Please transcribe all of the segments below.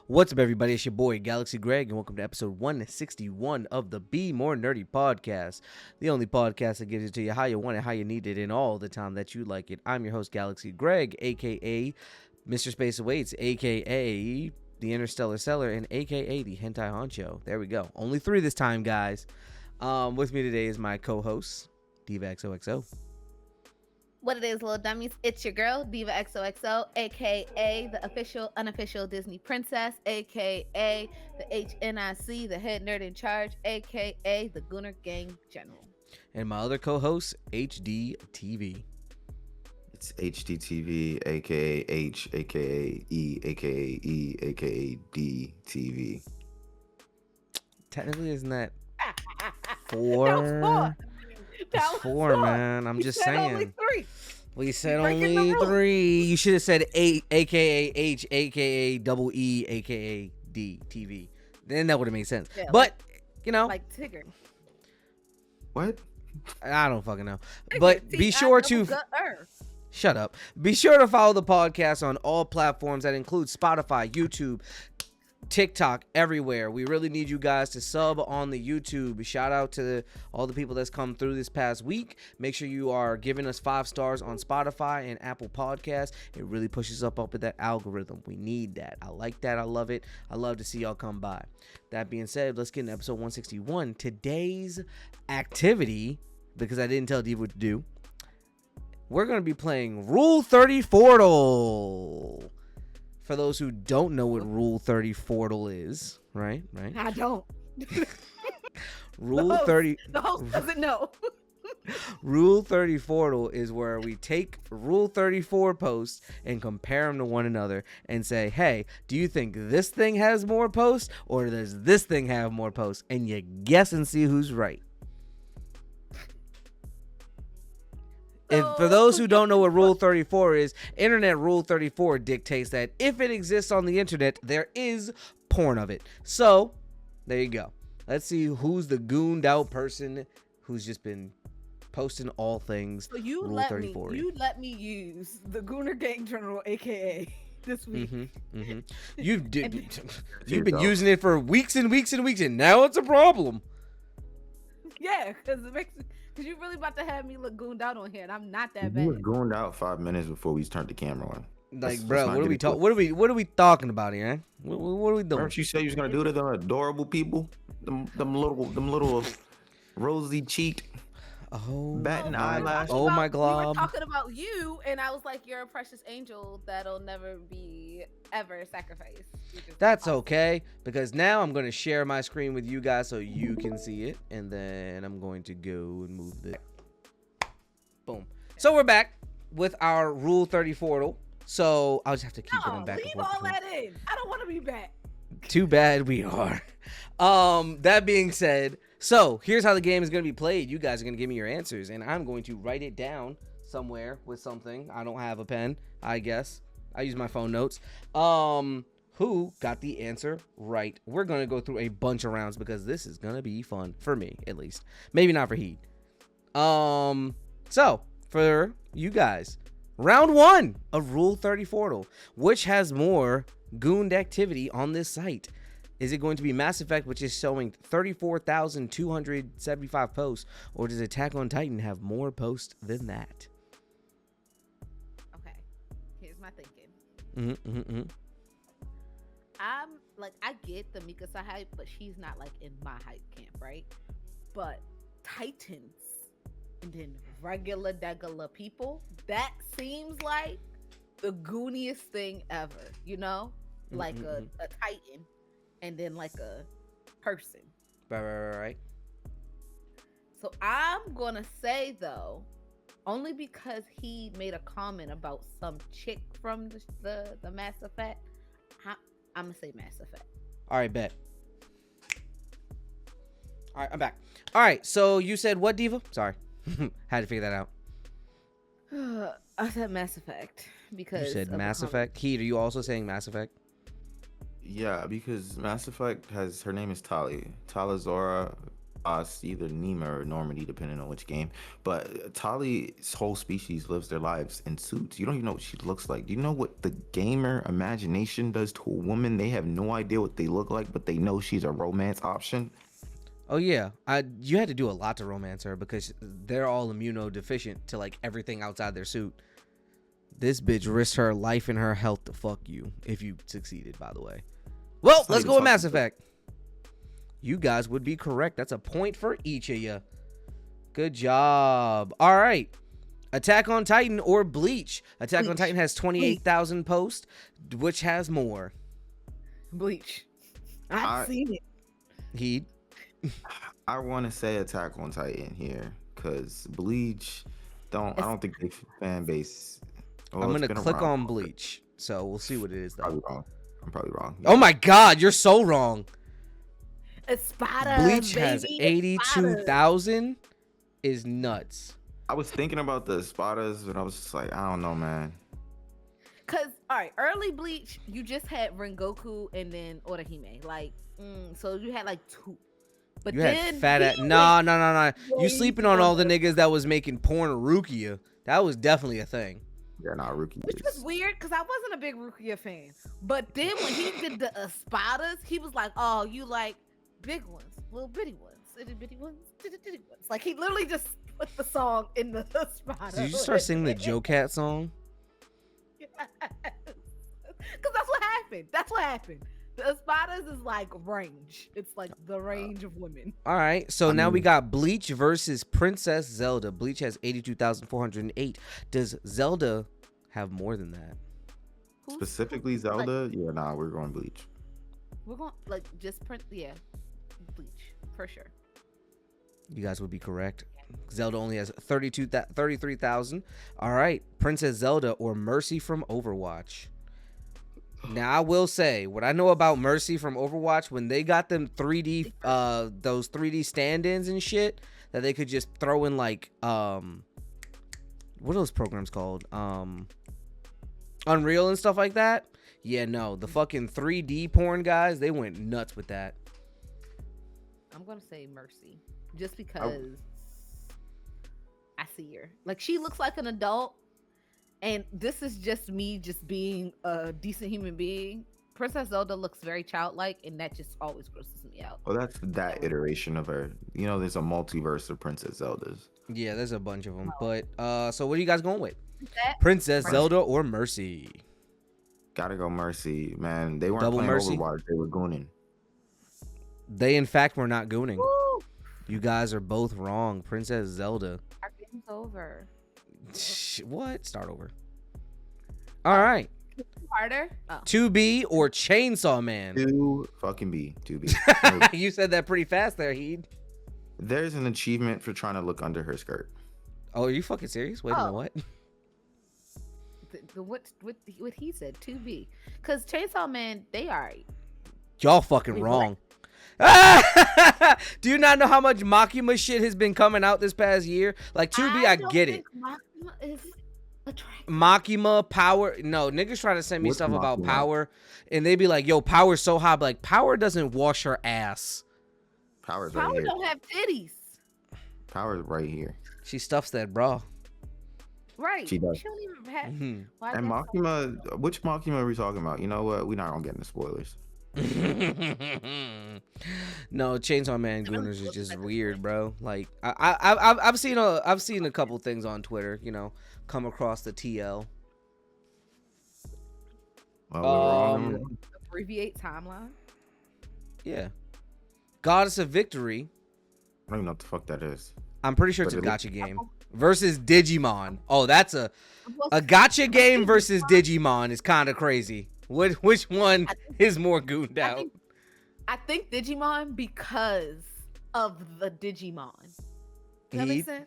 What's up, everybody? It's your boy, Galaxy Greg, and welcome to episode 161 of the Be More Nerdy podcast, the only podcast that gives it to you how you want it, how you need it, and all the time that you like it. I'm your host, Galaxy Greg, a.k.a. Mr. Space Awaits, a.k.a. the Interstellar Seller, and a.k.a. the Hentai Honcho. There we go. Only 3 this time, guys. With me today is my co-host, Diva XOXO. What it is, little dummies, it's your girl, Diva XOXO, aka the official, unofficial Disney princess, aka the HNIC, the head nerd in charge, aka the Gunner Gang General. And my other co-host, HDTV. It's HDTV, aka H, aka E, aka E, aka D TV. Technically, isn't that 4? It's 4, man. I'm just saying. Only 3. We said only 3. You should have said 8, aka H, aka double E, aka D TV. Then that would have made sense. Yeah, but you know, like Tigger. What? I don't fucking know. Tigger, but be sure to shut up. Be sure to follow the podcast on all platforms that include Spotify, YouTube, TikTok, everywhere. We really need you guys to sub on the YouTube. Shout out to all the people that's come through this past week. Make sure you are giving us 5 stars on Spotify and Apple Podcasts. It really pushes up with that algorithm. We need that. I like that. I love it. I love to see y'all come by. That being said, let's get into episode 161. Today's activity, because I didn't tell Diva what to do, we're going to be playing Rule 30 Fortle. For those who don't know what Rule 30 Fortle is, right? I don't. Rule 30. The host doesn't know. Rule 30 Fortle is where we take Rule 34 posts and compare them to one another and say, hey, do you think this thing has more posts or does this thing have more posts? And you guess and see who's right. For those who don't know what Rule 34 is, Internet Rule 34 dictates that if it exists on the internet, there is porn of it. So, there you go. Let's see who's the gooned out person who's just been posting all things so you Rule let 34. You let me use the Gunner Gang General, aka this week. You've been using it for weeks and weeks and weeks, and now it's a problem. Yeah, because it makes. Because you're really about to have me look gooned out on here, and I'm not that bad. You were gooned out 5 minutes before we turned the camera on. Like, bro, what are we talking? What are we talking about here? What are we doing? Aren't you say you was gonna do to them adorable people, them little rosy cheeked, batting eyelash. Oh my God! We were talking about you, and I was like, you're a precious angel that'll never be ever sacrificed. That's okay, because now I'm going to share my screen with you guys so you can see it, and then I'm going to go and move the boom. So we're back with our Rule 30 Fortle. So I'll just have to keep going back. Leave all that in. I don't want to be back. Too bad we are. That being said, so here's how the game is going to be played. You guys are going to give me your answers, and I'm going to write it down somewhere with something. I don't have a pen, I guess. I use my phone notes. Who got the answer right? We're going to go through a bunch of rounds because this is going to be fun for me, at least. Maybe not for Heed. So for you guys, round 1 of Rule 30 Fortle. Which has more gooned activity on this site? Is it going to be Mass Effect, which is showing 34,275 posts, or does Attack on Titan have more posts than that? Okay, here's my thinking. I get the Mikasa hype, but she's not like in my hype camp, right? But Titans and then regular people, that seems like the gooniest thing ever, you know? Like a Titan and then like a person. Right. So I'm gonna say though, only because he made a comment about some chick from the Mass Effect, I'm gonna say Mass Effect. All right, bet. All right, I'm back. All right, so you said what, Diva? Sorry, had to figure that out. I said Mass Effect because you said Mass Effect. Heat, are you also saying Mass Effect? Yeah, because Mass Effect has her name is Tali Zora either Nima or Normandy, depending on which game. But Tali's whole species lives their lives in suits. You don't even know what she looks like. Do you know what the gamer imagination does to a woman? They have no idea what they look like, but they know she's a romance option. Oh yeah, you had to do a lot to romance her because they're all immunodeficient to like everything outside their suit. This bitch risked her life and her health to fuck you if you succeeded, by the way. Well, let's go with Mass Effect. You guys would be correct. That's a point for each of you. Good job. All right. Attack on Titan or Bleach? Attack on Titan has 28,000 posts. Which has more? Bleach. I've seen it. I want to say Attack on Titan here because Bleach I don't think the fan base. I'm gonna click on Bleach, so we'll see what it is though. I'm probably wrong. Oh my god, you're so wrong. Espada, Bleach has 82,000. Is nuts. I was thinking about the Espadas, but I was just like, I don't know, man. Cause all right, early Bleach, you just had Rengoku and then Orihime, like, so you had like two. But you then had fat ass. No. You sleeping on all the niggas that was making porn Rukia. That was definitely a thing. Yeah, not Rukia. Which was weird because I wasn't a big Rukia fan. But then when he did the Espadas, he was like, "Oh, you like big ones, little bitty ones, itty bitty ones, titty titty ones." Like he literally just put the song in the Espada. Did you start singing the Joe Cat song? Because that's what happened. That's what happened. The Espadas is like range. It's like the range of women. All right. So now we got Bleach versus Princess Zelda. Bleach has 82,408. Does Zelda have more than that? Specifically Zelda? Yeah, nah, we're going Bleach. We're going like just Bleach for sure. You guys would be correct. Zelda only has 33,000. All right. Princess Zelda or Mercy from Overwatch. Now I will say what I know about Mercy from Overwatch, when they got them 3D those 3D stand-ins and shit that they could just throw in like what are those programs called? Unreal and stuff like that. Yeah, no, the fucking 3D porn guys, they went nuts with that. I'm gonna say Mercy. Just because I see her. Like she looks like an adult. And this is just me just being a decent human being. Princess Zelda looks very childlike, and that just always grosses me out. Well, that's that iteration of her. You know, there's a multiverse of Princess Zeldas. Yeah, there's a bunch of them. But so what are you guys going with? Princess Zelda or Mercy? Gotta go Mercy, man. They weren't Double playing Mercy? Overwatch. They were gooning. They, in fact, were not gooning. Woo! You guys are both wrong. Princess Zelda. Our game's over. What? Start over. All right. Harder. 2B or Chainsaw Man? 2B. You said that pretty fast there, Heed. There's an achievement for trying to look under her skirt. Oh, are you fucking serious? Wait a minute, what? What he said, 2B. Because Chainsaw Man, they are. Y'all fucking wrong. Do you not know how much Makima shit has been coming out this past year? Like 2B, I get it. Makima is attractive. Makima, Power. No, niggas trying to send me stuff about Power, and they be like, yo, Power's so hot. Like, Power doesn't wash her ass. Power's right Power here. don't have titties. Power's right here. She stuffs that bra. Right. She does. She don't even have. Mm-hmm. And Makima, which Makima are we talking about? You know what? We're not gonna get into spoilers. No, Chainsaw Man Gooners is just weird, bro. Like I've seen a couple things on Twitter, you know, come across the TL. Abbreviate timeline. Yeah, Goddess of Victory. I don't even know what the fuck that is. I'm pretty sure it's a gacha game versus Digimon. Oh, that's a gacha game versus Digimon is kind of crazy. Which one is more gooned out? I think Digimon because of the Digimon. Does that make sense?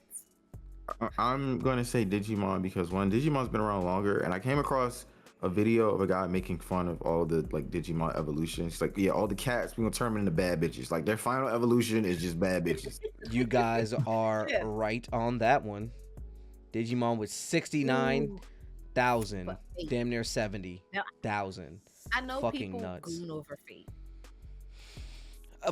I'm going to say Digimon because one, Digimon's been around longer, and I came across a video of a guy making fun of all the like Digimon evolutions. It's like, yeah, all the cats, we're gonna turn them into bad bitches. Like their final evolution is just bad bitches. You guys are right on that one. Digimon was 69,000, damn near 70,000. I know fucking people nuts. goon over Fate.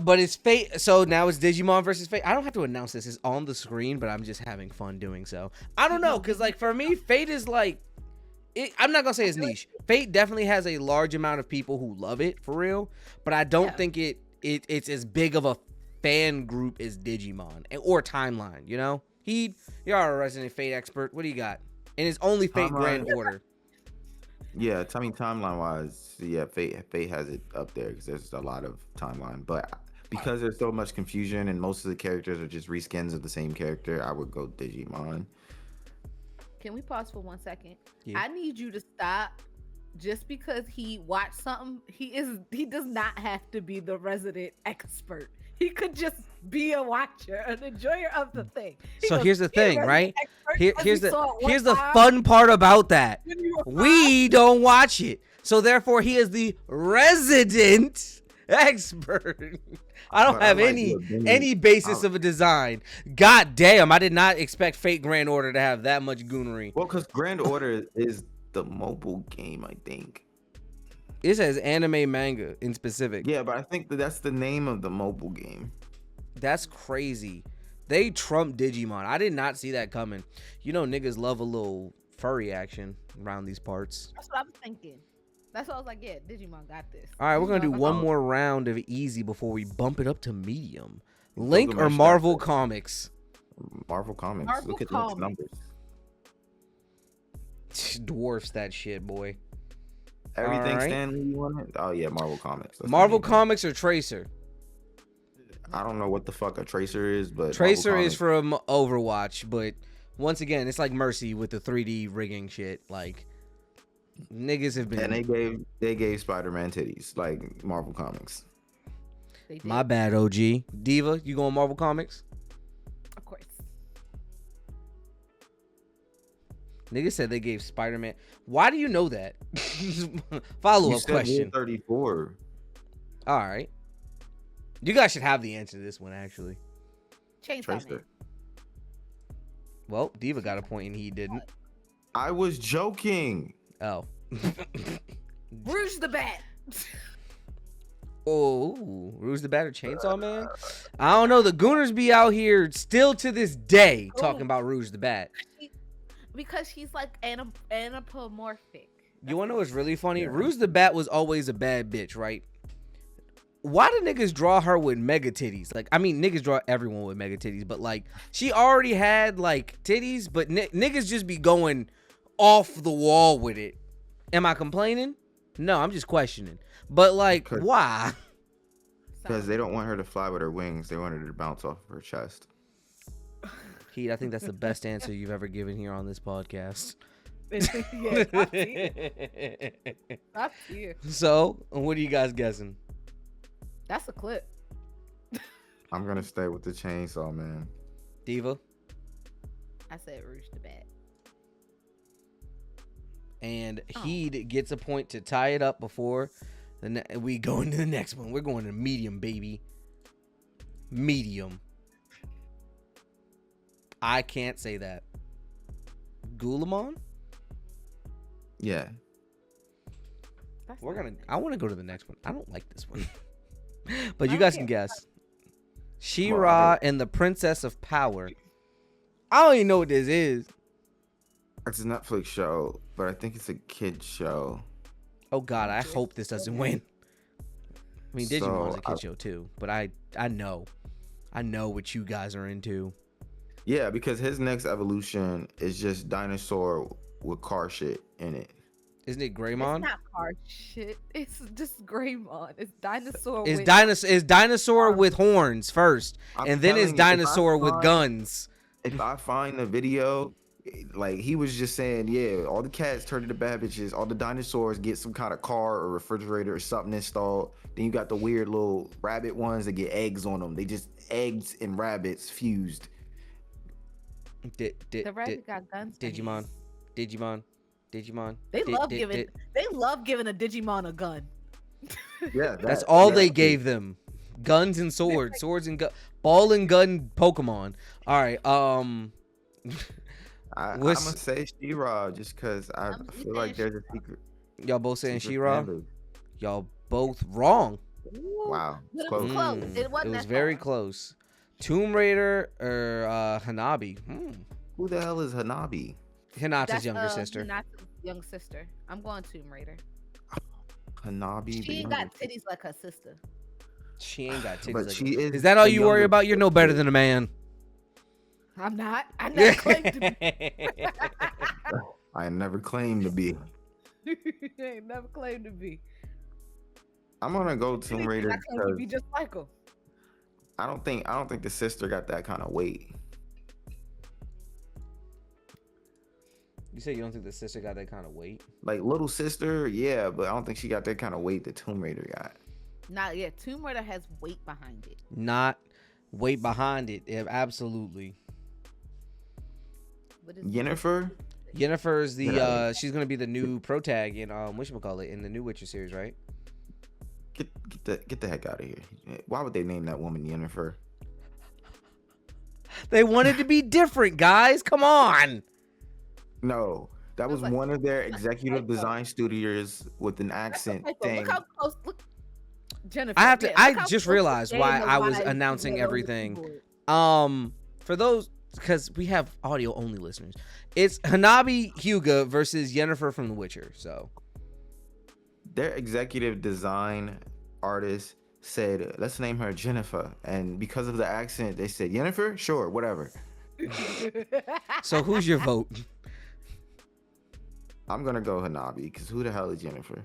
But it's Fate. So now it's Digimon versus Fate. I don't have to announce this. It's on the screen, but I'm just having fun doing so. I don't know, because like for me, Fate is like, I'm not gonna say it's niche. Fate definitely has a large amount of people who love it for real, but I don't think it's as big of a fan group as Digimon or Timeline. You know, you're a resident Fate expert. What do you got? And it's only Fate Grand Order. Yeah, I mean timeline wise, yeah, Fate has it up there because there's a lot of timeline, but because there's so much confusion and most of the characters are just reskins of the same character, I would go Digimon. Can we pause for 1 second? Yeah. I need you to stop. Just because he watched something, he does not have to be the resident expert. He could just be a watcher, an enjoyer of the thing. So here's the thing, right? Here's the fun part about that. We don't watch it. So therefore he is the resident expert. I don't have any basis of a design. God damn, I did not expect Fate Grand Order to have that much goonery. Well, because Grand Order is the mobile game, I think. It says anime manga in specific. Yeah, but I think that's the name of the mobile game. That's crazy. They trumped Digimon. I did not see that coming. You know, niggas love a little furry action around these parts. That's what I was thinking. That's why I was like, yeah, Digimon got this. All right, we're going to do one more round of easy before we bump it up to medium. Link or Marvel Comics? Marvel Comics. Marvel Look at Comics. those numbers. Dwarfs that shit, boy. Everything Stanley you want it? Oh, yeah, Marvel Comics. That's Marvel Comics or Tracer? I don't know what the fuck a Tracer is, but Tracer is from Overwatch, but once again, it's like Mercy with the 3D rigging shit. Like, niggas have been... And they gave Spider-Man titties, like Marvel Comics. My bad, OG. Diva, you going Marvel Comics? Of course. Niggas said they gave Spider-Man... Why do you know that? Follow-up question. 34. All right. You guys should have the answer to this one, actually. Chainsaw Man. Well, Diva got a point and he didn't. I was joking. Oh. Rouge the Bat. Oh, Rouge the Bat or Chainsaw Man? I don't know. The Gooners be out here still to this day talking about Rouge the Bat. Because he's like anthropomorphic. You want to know what's really funny? Yeah. Rouge the Bat was always a bad bitch, right? Why do niggas draw her with mega titties? Like, I mean, niggas draw everyone with mega titties, but like, she already had like titties, but niggas just be going off the wall with it. Am I complaining? No, I'm just questioning. But like, why? Because they don't want her to fly with her wings. They want her to bounce off of her chest. Heat, I think that's the best answer you've ever given here on this podcast. Yeah, top tier. So, what are you guys guessing? That's a clip. I'm gonna stay with the Chainsaw Man. Diva? I said Rouge the Bat. And Heed gets a point to tie it up before we go into the next one. We're going to medium, baby. Medium. I can't say that. Gulamon? Yeah. I want to go to the next one. I don't like this one. But you guys can guess. She-Ra and the Princess of Power. I don't even know what this is. It's a Netflix show, but I think it's a kid show. Oh God, I hope this doesn't win. I mean, Digimon's a kid show too, but I know what you guys are into. Yeah, because his next evolution is just dinosaur with car shit in it. Isn't it Greymon? It's not car shit. It's just Greymon. It's dinosaur. It's dinosaur with horns first, and then it's dinosaur with guns. If I find the video, like he was just saying, yeah, all the cats turn into bad bitches. All the dinosaurs get some kind of car or refrigerator or something installed. Then you got the weird little rabbit ones that get eggs on them. They just eggs and rabbits fused. The rabbit got guns. Digimon. They love giving a Digimon a gun. Yeah, that's all they gave them. Guns and swords, ball and gun Pokemon. All right, I'm gonna say She-Ra just because I feel like there's a secret. Y'all both saying She-Ra? Y'all both wrong. Ooh, Wow, but it's it was close. close. It wasn't was that very far. close. Tomb Raider or Hanabi. Who the hell is Hanabi? Hinata's That's younger sister. Hinata's young sister. I'm going Tomb Raider. Hanabi, She ain't got titties like her sister. She ain't got titties. but Like she is. is that all the you worry younger about? You're no better sister. than a man. I'm not. I never claimed to be. I never claimed to be. I ain't never claimed to be. I'm gonna go Tomb Raider I claim to because be just like her. I don't think the sister got that kind of weight. You say you don't think the sister got that kind of weight? Like little sister, yeah, but I don't think she got that kind of weight that Tomb Raider got. Not yet. Tomb Raider has weight behind it. Not weight behind it. Yeah, absolutely. What is Yennefer? Yennefer is the Yeah. she's gonna be the new pro tag in whatchamacallit in the new Witcher series, right? Get the heck out of here. Why would they name that woman Yennefer? They wanted to be different, guys. Come on. No, that was like- one of their like executive typo. design studios with an accent thing. Look how close. Look, Jennifer. I have to. yeah, look how I close just the realized game why of I was why announcing you had on the everything. keyboard. For those, because we have audio only listeners, it's Hanabi Hyuga versus Yennefer from The Witcher. So Their executive design artist said, "Let's name her Jennifer," and because of the accent, they said Yennefer. Sure, whatever. so who's your vote? I'm gonna go Hanabi because who the hell is Yennefer?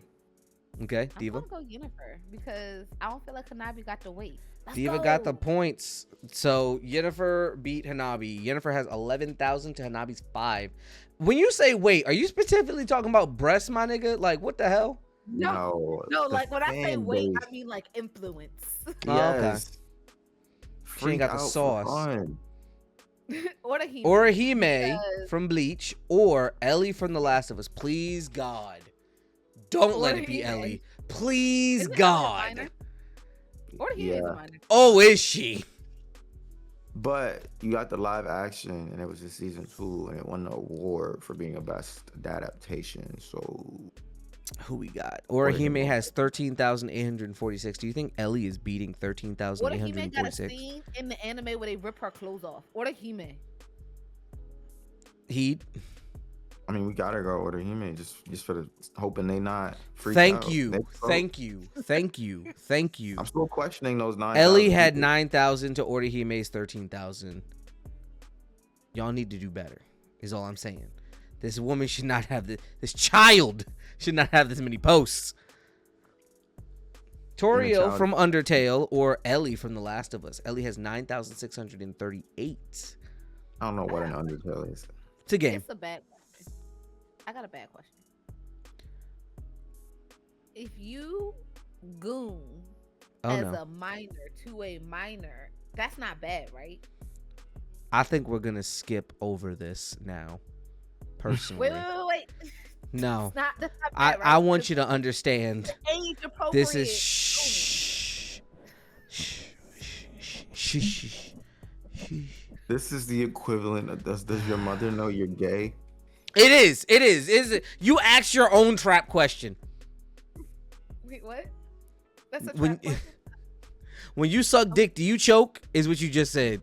Okay, I'm Diva. gonna go Yennefer because I don't feel like Hanabi got the weight. Let's Diva got the go. points. So Yennefer beat Hanabi. Yennefer has 11,000 to Hanabi's 5. When you say weight, are you specifically talking about breasts, my nigga? Like what the hell? No, the like when I say fan weight, base. I mean like influence. Oh, okay. Yes. She ain't got the Freak out for sauce. fun. Orihime Because- from Bleach or Ellie from The Last of Us. Please, God. Don't let it be Orihime. Ellie. Please, Isn't Ellie a God. minor? Or he is Yeah. a minor. Oh, is she? But you got the live action, and it was in season 2, and it won the award for being a best adaptation. So Who we got? Orihime. Orihime has 13,846. Do you think Ellie is beating Orihime got a 13,846? scene in the anime where they rip her clothes off. Orihime. He. I mean, we gotta go Orihime just for the hoping they not freak Thank out. you. They- Thank you. Thank you. Thank you. I'm still questioning those 9. Ellie had 9,000 to Orihime's 13,000. Y'all need to do better, is all I'm saying. This woman should not have this child should not have this many posts. Toriel child- from Undertale or Ellie from The Last of Us. Ellie has 9,638. I don't know what an Undertale is. It's a game. It's a bad question. I got a bad question. If you goon Oh as no. a minor to a minor, that's not bad, right? I think we're gonna skip over this now. Personally. Wait. No. That's not I, bad, right? I want you to understand. Age appropriate. This is shh. Shh. This is the equivalent of does your mother know you're gay? It is. It is. Is it? You ask your own trap question. Wait, what? That's a When trap question? when you suck dick, do you choke? Is what you just said.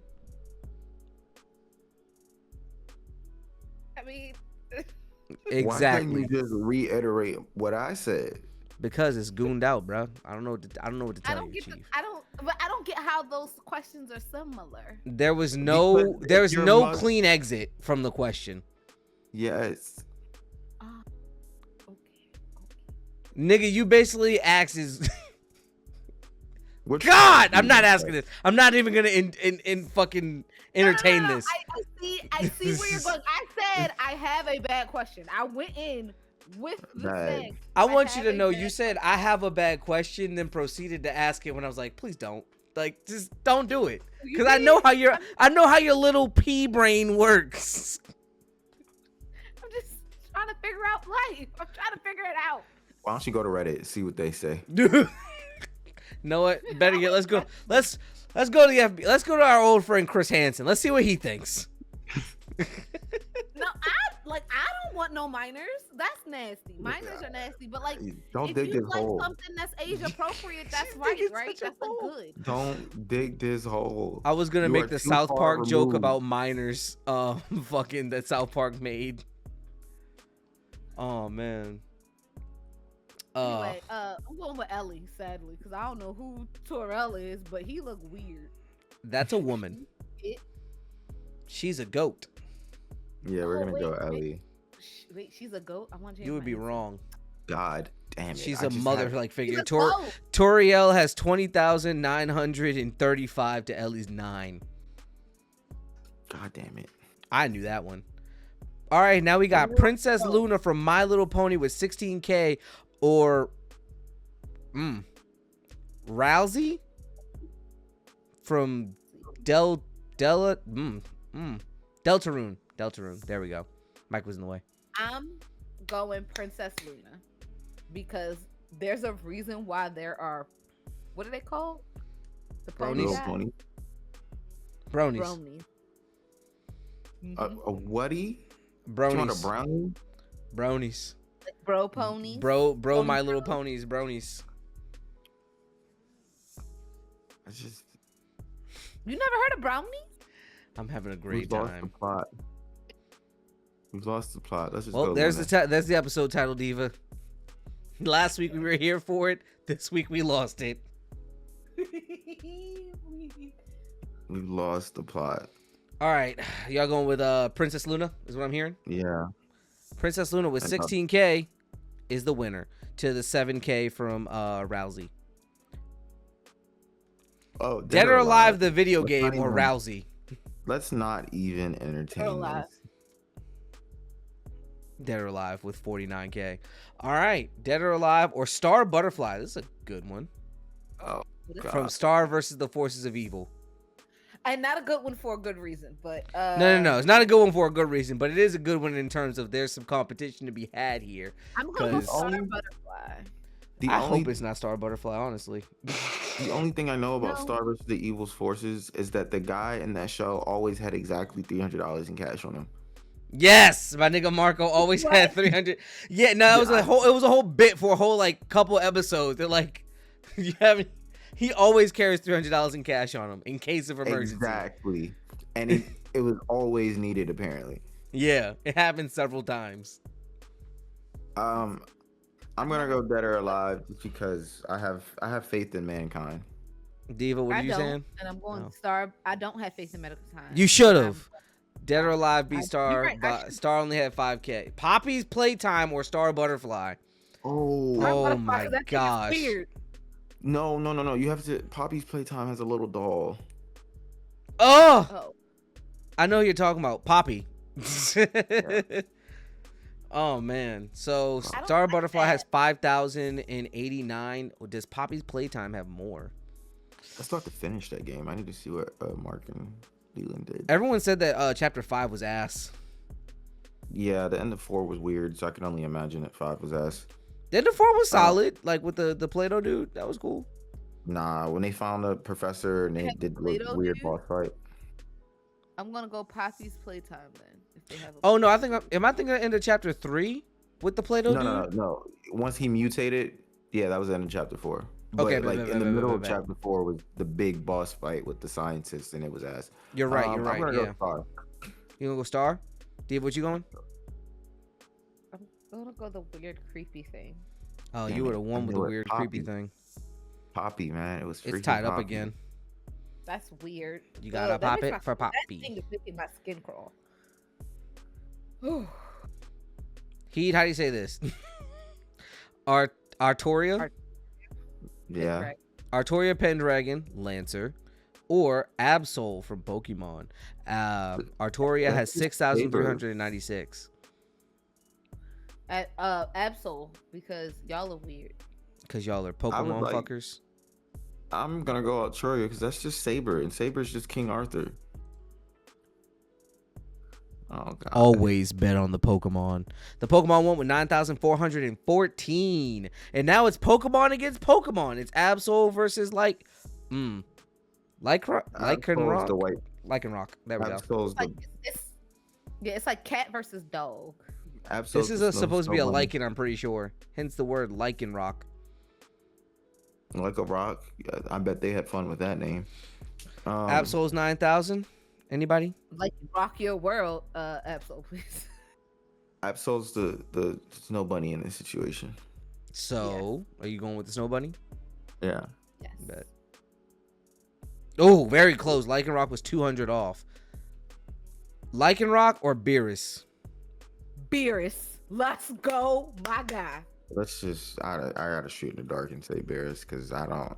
I mean, Why Exactly. couldn't you just reiterate what I said? Because it's gooned out, bro. I don't know what to I tell don't you, get Chief. I don't get how those questions are similar. There was Because if your no mother- clean exit from the question. Yes. Okay. Nigga, you basically asked is Which God, one I'm do not you asking say? this. I'm not even gonna in fucking entertain No. this. I see where you're going. I said I have a bad question. I went in with the Bad. saying. I want you have to a know bad you said I have a bad question, then proceeded to ask it when I was like, please don't. Like, just don't do it. You Cause I know did. how your little pea brain works. I'm just trying to figure out life. I'm trying to figure it out. Why don't you go to Reddit, see what they say? Know what? Better yet, let's go to the FB. Let's go to our old friend Chris Hansen. Let's see what he thinks. No, I don't want no minors. That's nasty. Minors are nasty. But like, Don't if dig you this like hole. something that's age appropriate, that's She's right, digging right? such a That's a hole. good. Don't dig this hole. I was gonna You make are the too South far Park joke removed. about minors. Fucking that South Park made. Oh man. Anyway, I'm going with Ellie, sadly, because I don't know who Torell is, but he look weird. That's a woman. It, She's a goat. Yeah, we're Oh, gonna go wait. Ellie. wait, she's a goat. I want to change You would my be answer. wrong. God damn it. She's I a just mother had- like She's figure. a goat. Toriel has 20,935 to Ellie's 9. God damn it. I knew that one. All right, now we got Princess Oh. Luna from My Little Pony with 16K or Rousey from Deltarune. Deltarune. There we go. Mike was in the way. I'm going Princess Luna because there's a reason why there are, what are they called? The pony Bronies? Little guys? pony. Bronies. Bronies. A whaty? You want a Bronies. brownie? Bronies. Bro ponies. Bro, Pony My Little Bros. Ponies. Bronies. I just You never heard of brownies? I'm having a great we've lost the time. plot. We've lost the plot. Let's just Well, go. there's Luna. that's the episode title, Diva. Last week we were here for it. This week we lost it. We've lost the plot. All right, y'all going with Princess Luna? Is what I'm hearing. Yeah. Princess Luna with I thought- 16K is the winner to the 7K from Rousey. Oh, Dead or Alive, the video Let's game, not or even- Rousey? Let's not even entertain Alive. this. Dead or Alive with 49K. All right, Dead or Alive or Star Butterfly. This is a good one. Oh, God. From Star versus the Forces of Evil. And not a good one for a good reason, but No. It's not a good one for a good reason, but it is a good one in terms of there's some competition to be had here. I'm gonna go 'cause- Star Only- Butterfly. The I only hope it's not Star Butterfly, honestly. the only thing I know about No. Star vs. the Evil's Forces is that the guy in that show always had exactly $300 in cash on him. Yes, my nigga Marco always had 300. Yeah, no, it was a whole bit for a whole like couple episodes. They're like, you haven't. He always carries $300 in cash on him in case of emergency. Exactly. And it was always needed apparently. Yeah, it happened several times. I'm gonna go Dead or Alive just because I have faith in mankind. Diva, what I are you don't, saying? and I'm going Oh. Star. I don't have faith in medical science. You should I'm- have. Dead or Alive beat you're Star. right, I should- Star only had 5K. Poppy's Playtime or Star Butterfly. Oh Star Oh Butterfly, my 'cause that thing is gosh. weird. no! You have to. Poppy's Playtime has a little doll. Oh, Oh, I know who you're talking about. Poppy. Oh man. So I don't Star like Butterfly has that. 5,089. Does Poppy's Playtime have more? I still have to finish that game. I need to see what Mark and Leland did. Everyone said that chapter 5 was ass. Yeah, the end of 4 was weird, so I can only imagine that 5 was ass. Then the 4 was solid, like with the Play-Doh dude. That was cool. Nah, when they found a professor and they had did the Play-Doh, weird dude? boss fight. I'm gonna go Poppy's Playtime then. If they have a Oh no, I think am I thinking of the end of chapter 3 with the Play-Doh No, dude? no. Once he mutated, yeah, that was the end of chapter 4. But Okay, like bet, in the bet, middle bet, of bet. chapter 4 was the big boss fight with the scientists, and it was ass. You're right. I'm gonna Yeah. go Star. You gonna go Star? Div, what you going? I'm gonna go the weird creepy thing. Oh, Damn you it, were the one I with knew the it. weird creepy Poppy. thing. Poppy, man, it was. It's freaking tied up Poppy. again. That's weird. You gotta Ugh, that pop makes it my- for That Poppy. thing is making my skin crawl. Whew. Heed, how do you say this? Artoria? Yeah. Right. Artoria Pendragon, Lancer, or Absol from Pokemon. Artoria has That's just 6,396 At Absol, because y'all are weird. because y'all are I would Pokemon like- fuckers. I'm gonna go Artoria because that's just Saber, and Saber's just King Arthur. Oh god. Always bet on the Pokemon. The Pokemon won with 9,414. And now it's Pokemon against Pokemon. It's Absol versus Lycanroc. Absol's the white. Lycanroc. There we go. Absol's Like the. Yeah, it's like cat versus dog. This is supposed to be a Bunny. lichen, I'm pretty sure. Hence the word lichen rock. Like a rock. Yeah, I bet they had fun with that name. Absol's 9000. Anybody? Like rock your world, Absol, please. Absol's the snow bunny in this situation. So, are you going with the snow bunny? Yeah. Yes. Bet. Oh, very close. Lichen rock was 200 off. Lichen rock or Beerus? Beerus, let's go, my guy. Let's just I gotta shoot in the dark and say Bears because I don't.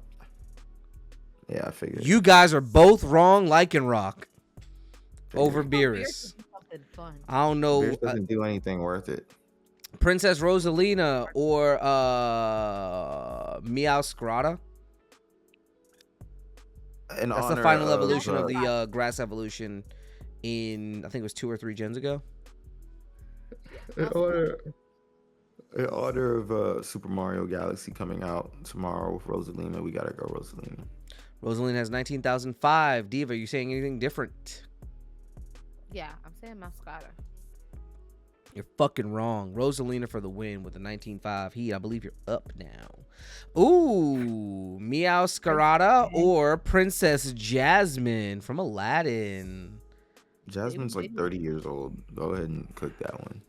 Yeah, I figured. You guys are both wrong. Lichen rock over Beerus Beerus. is something fun. I don't know. Bears doesn't do anything worth it. Princess Rosalina or Meowscarada. That's the final evolution of the grass evolution in, I think it was 2 or 3 gens ago. In honor of Super Mario Galaxy coming out tomorrow with Rosalina, we gotta go Rosalina. Rosalina has 19,005. Diva, you saying anything different? Yeah, I'm saying Mascota. You're fucking wrong. Rosalina for the win with the 19.5 heat. I believe you're up now. Ooh, Meowscarada or Princess Jasmine from Aladdin. Jasmine's like 30 years old. Go ahead and click that one.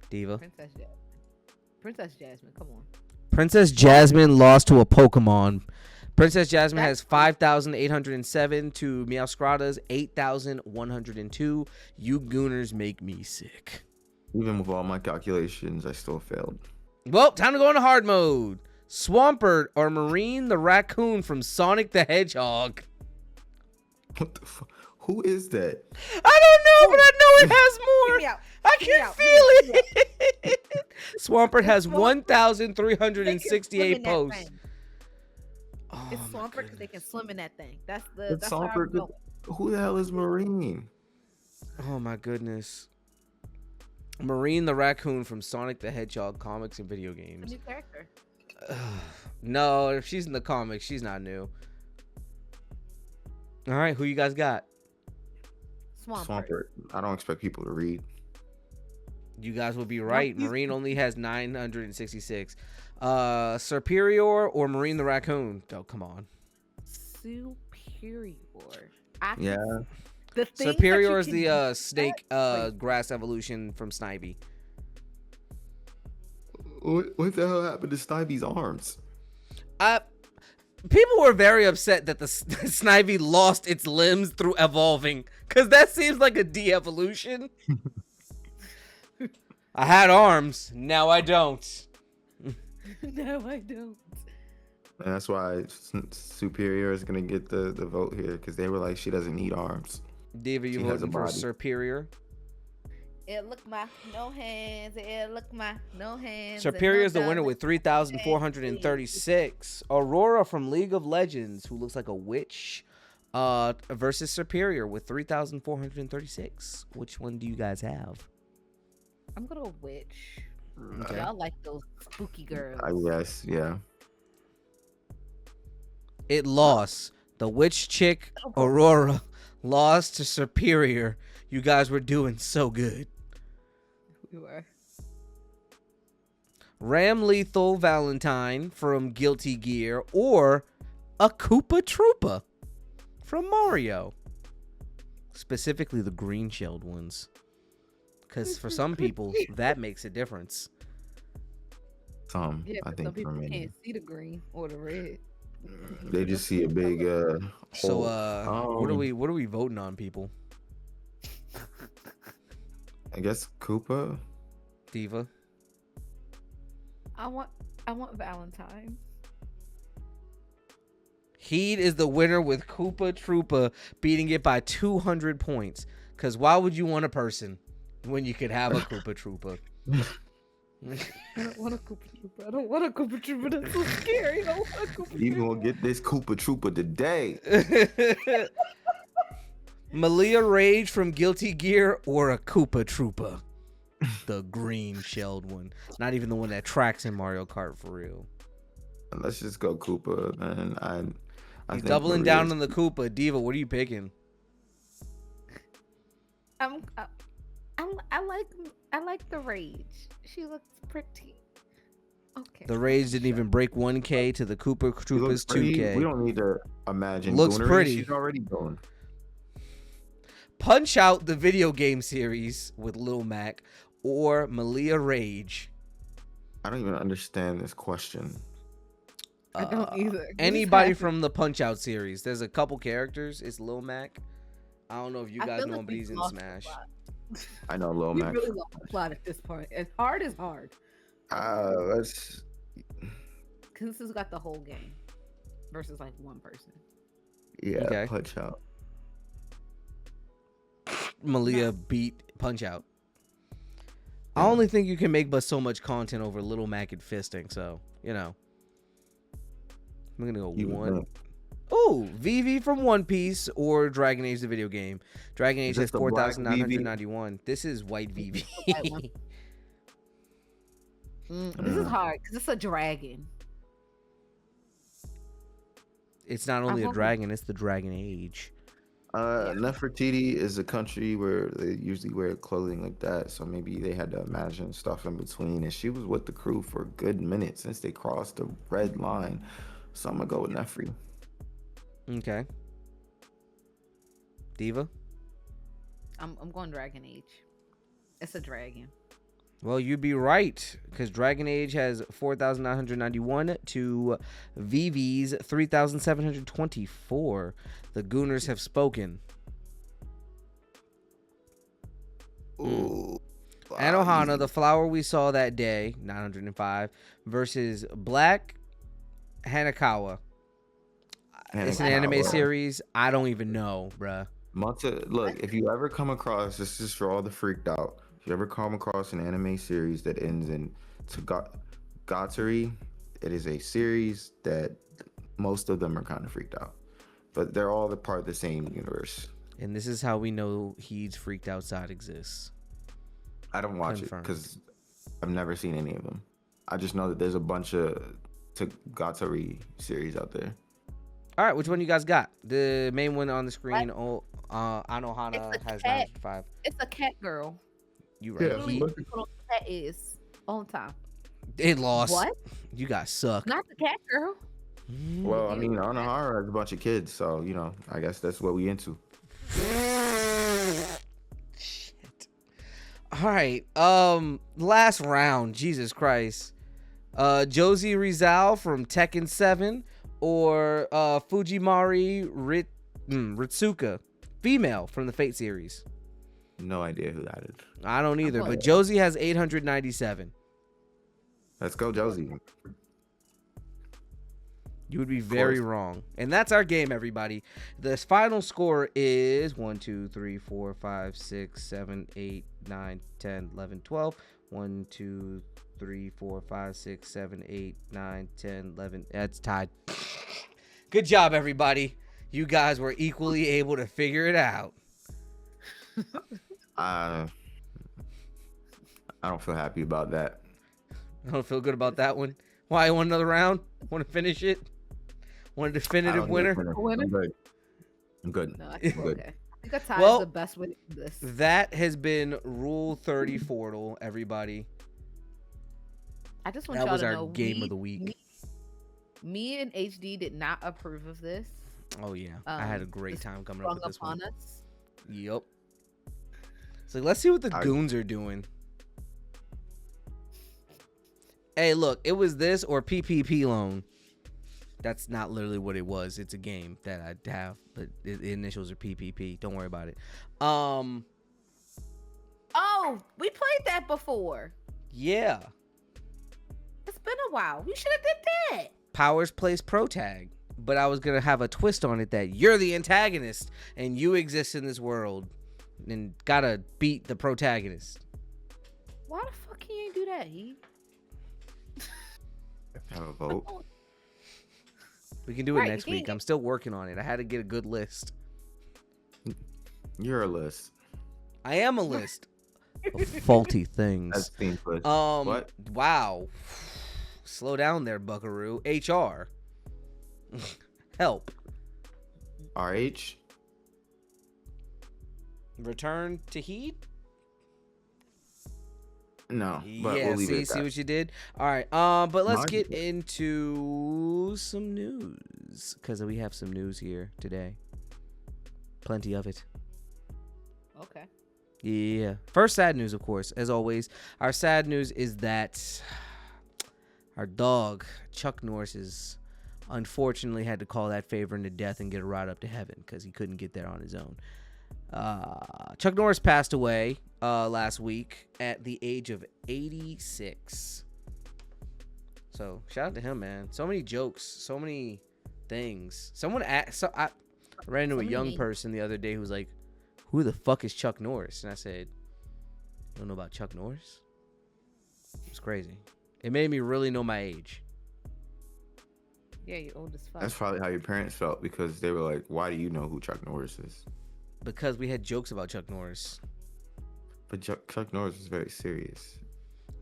Diva. Princess Jasmine, come on. Princess Jasmine lost to a Pokemon. Princess Jasmine has 5,807 to Meowscarada's 8,102. You gooners make me sick. Even with all my calculations, I still failed. Well, time to go into hard mode. Swampert or Marine the Raccoon from Sonic the Hedgehog. What the fuck? Who is that? I don't know, but I know it has Hear more. me out. I Hear me can out. feel Hear me it. Swampert has They can 1,368 swim in that posts. thing. Oh, It's my Swampert because they can swim in that thing. That's the. It's That's where I'm Swampert. going. Who the hell is Marine? Oh my goodness. Marine the Raccoon from Sonic the Hedgehog comics and video A games. new character. No, if she's in the comics, she's not new. All right, who you guys got? Swampert. I don't expect people to read. You guys will be right. Marine only has 966. Superior or Marine the Raccoon? Oh, come on. Superior. Yeah. The things that Superior you is can the do- snake Wait. grass evolution from Snivy. What the hell happened to Snively's arms? People were very upset that the Snivy lost its limbs through evolving, because that seems like a de-evolution. I had arms, now I don't. No, I don't. And that's why Superior is gonna get the vote here because they were like, she doesn't need arms. Diva, you She has a voting for body. Superior? It look my no hands. It look my no hands. Superior is the winner with 3,436. Aurora from League of Legends, who looks like a witch, versus Superior with 3,436. Which one do you guys have? I'm gonna witch. Okay. Y'all like those spooky girls. I guess, yeah. It lost. The witch chick, Aurora, lost to Superior. You guys were doing so good. We were. Ram Lethal Valentine from Guilty Gear or a Koopa Troopa from Mario. Specifically the green shelled ones. Because for some people, that makes a difference. Some, Yeah, I but some think for people many. can't see the green or the red. They just see a big So hole. what are we voting on, people? I guess Koopa. Diva? I want Valentine. Heat is the winner with Koopa Troopa beating it by 200 points. Because why would you want a person when you could have a Koopa Troopa? I don't want a Koopa Troopa. I don't want a Koopa Troopa. That's so scary. I don't want a Koopa You Troopa. gonna get this Koopa Troopa today? Malia Rage from Guilty Gear or a Koopa Troopa? The green shelled one. Not even the one that tracks in Mario Kart for real. Let's just go Koopa, man. I He's think doubling Maria's- down on the Koopa. Diva, what are you picking? I like the Rage. She looks pretty. Okay. The Rage didn't even break 1K to the Cooper She Troopers looks pretty. 2K. We don't need to imagine. Looks Goonery. pretty. She's already doing. Punch Out, the video game series with Lil Mac, or Malia Rage. I don't even understand this question. I don't either. Anybody from the Punch Out series. There's a couple characters. It's Lil Mac. I don't know if you I guys feel know like him, but we've he's in lost the Smash. plot. I know Lil We Mac. really lost the plot at this point. As hard is hard. Let's. Because this has got the whole game versus like one person. Yeah, Okay. Punch Out. Malia beat Punch Out. I only think you can make but so much content over Little Mac and fisting, so you know. I'm gonna go You would one. think. Oh, Vivi from One Piece or Dragon Age the video game. Dragon Age this has the black 4,991. This is white Vivi. White one. This is hard because it's a dragon. It's not only a hope- dragon, it's the Dragon Age. Nefertiti is a country where they usually wear clothing like that, so maybe they had to imagine stuff in between. And she was with the crew for a good minute since they crossed the red line. So I'm gonna go with Nefri. Okay. Diva? I'm going Dragon Age. It's a dragon. Well, you'd be right, because Dragon Age has 4,991 to Vivi's 3,724. The Gooners have spoken. Ooh. Anohana, the flower we saw that day, 905, versus Black Hanakawa. It's an anime Hanakawa. series. I don't even know, bruh. Look, if you ever come across, this is for all the freaked out. If you ever come across an anime series that ends in Gatari, it is a series that most of them are kind of freaked out. But they're all the part of the same universe. And this is how we know Heed's Freaked Outside exists. I don't watch Confirmed. it because I've never seen any of them. I just know that there's a bunch of Gatari series out there. All right, which one you guys got? The main one on the screen. What? Anohana It's a has cat. 905. It's a cat girl. You right. Yeah, He- look- That's what a cat is all the time. it lost. What? You guys suck. Not the cat girl. Well, I mean, Anohara has a bunch of kids, so, you know, I guess that's what we into. Shit. All right. Last round. Jesus Christ. Josie Rizal from Tekken 7 or Fujimari Ritsuka, female from the Fate series. No idea who that is. I don't either, going- but Josie has 897. Let's go, Josie. You would be very course. wrong. And that's our game, everybody. The final score is 1, 2, 3, 4, 5, 6, 7, 8, 9, 10, 11, 12. 1, 2, 3, 4, 5, 6, 7, 8, 9, 10, 11. That's tied. Good job, everybody. You guys were equally able to figure it out. I don't feel happy about that. I don't feel good about that one. Why? You want another round? Want to finish it? Want a I definitive don't winner? need a Winner? I'm good. I'm good. No, I think I'm we're good. okay. I think a tie Well- is the best way to do this. That has been Rule 30 Fortal, everybody. I just want That y'all was to our know game of the week. Me and HD did not approve of this. Oh yeah, I had a This great time coming up sprung with this one. upon us. Yep. So let's see what the I- goons are doing. Hey, look, it was this or PPP loan. That's not literally what it was. It's a game that I have, but the initials are PPP. Don't worry about it. Oh, we played that before. Yeah. It's been a while. We should have did that. Powers plays Pro Tag, but I was gonna have a twist on it that you're the antagonist and you exist in this world and gotta beat the protagonist. Why the fuck can you do that? Have a vote. We can do it Right, next you week. can't- I'm still working on it. I had to get a good list. You're a list. I am a list of faulty That's things. Team Push. What? Wow. Slow down there, Buckaroo. HR. Help. RH. Return to Heat. No, but Yeah, we'll leave it see at what you did. All right, but let's I get get it. into some news because we have some news here today. Plenty of it. Okay. Yeah. First sad news, of course, as always. Our sad news is that our dog Chuck Norris is unfortunately had to call that favor into death and get a ride up to heaven because he couldn't get there on his own. Chuck Norris passed away last week at the age of 86. So shout out to him, man. So many jokes, so many things. I ran into a young person the other day who was like, "Who the fuck is Chuck Norris?" And I said, "You don't know about Chuck Norris?" It's crazy. It made me really know my age. Yeah, you're old as fuck. That's probably how your parents felt because they were like, "Why do you know who Chuck Norris is?" Because we had jokes about Chuck Norris. But Chuck Norris is very serious.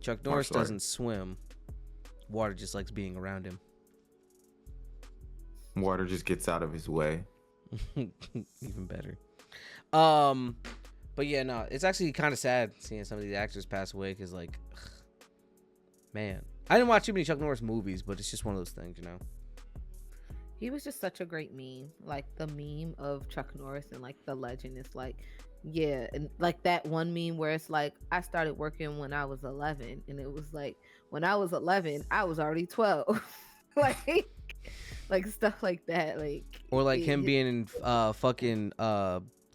Chuck Norris Martial art. doesn't swim. Water just likes being around him. Water just gets out of his way. Even better. But yeah, no, it's actually kind of sad seeing some of these actors pass away because, like, man, I didn't watch too many Chuck Norris movies, but it's just one of those things, you know. He was just such a great meme. Like the meme of Chuck Norris and like the legend is like, yeah, and like that one meme where it's like, I started working when I was 11, and it was like, when I was 11, I was already 12. like stuff like that. Like, Or like him being in fucking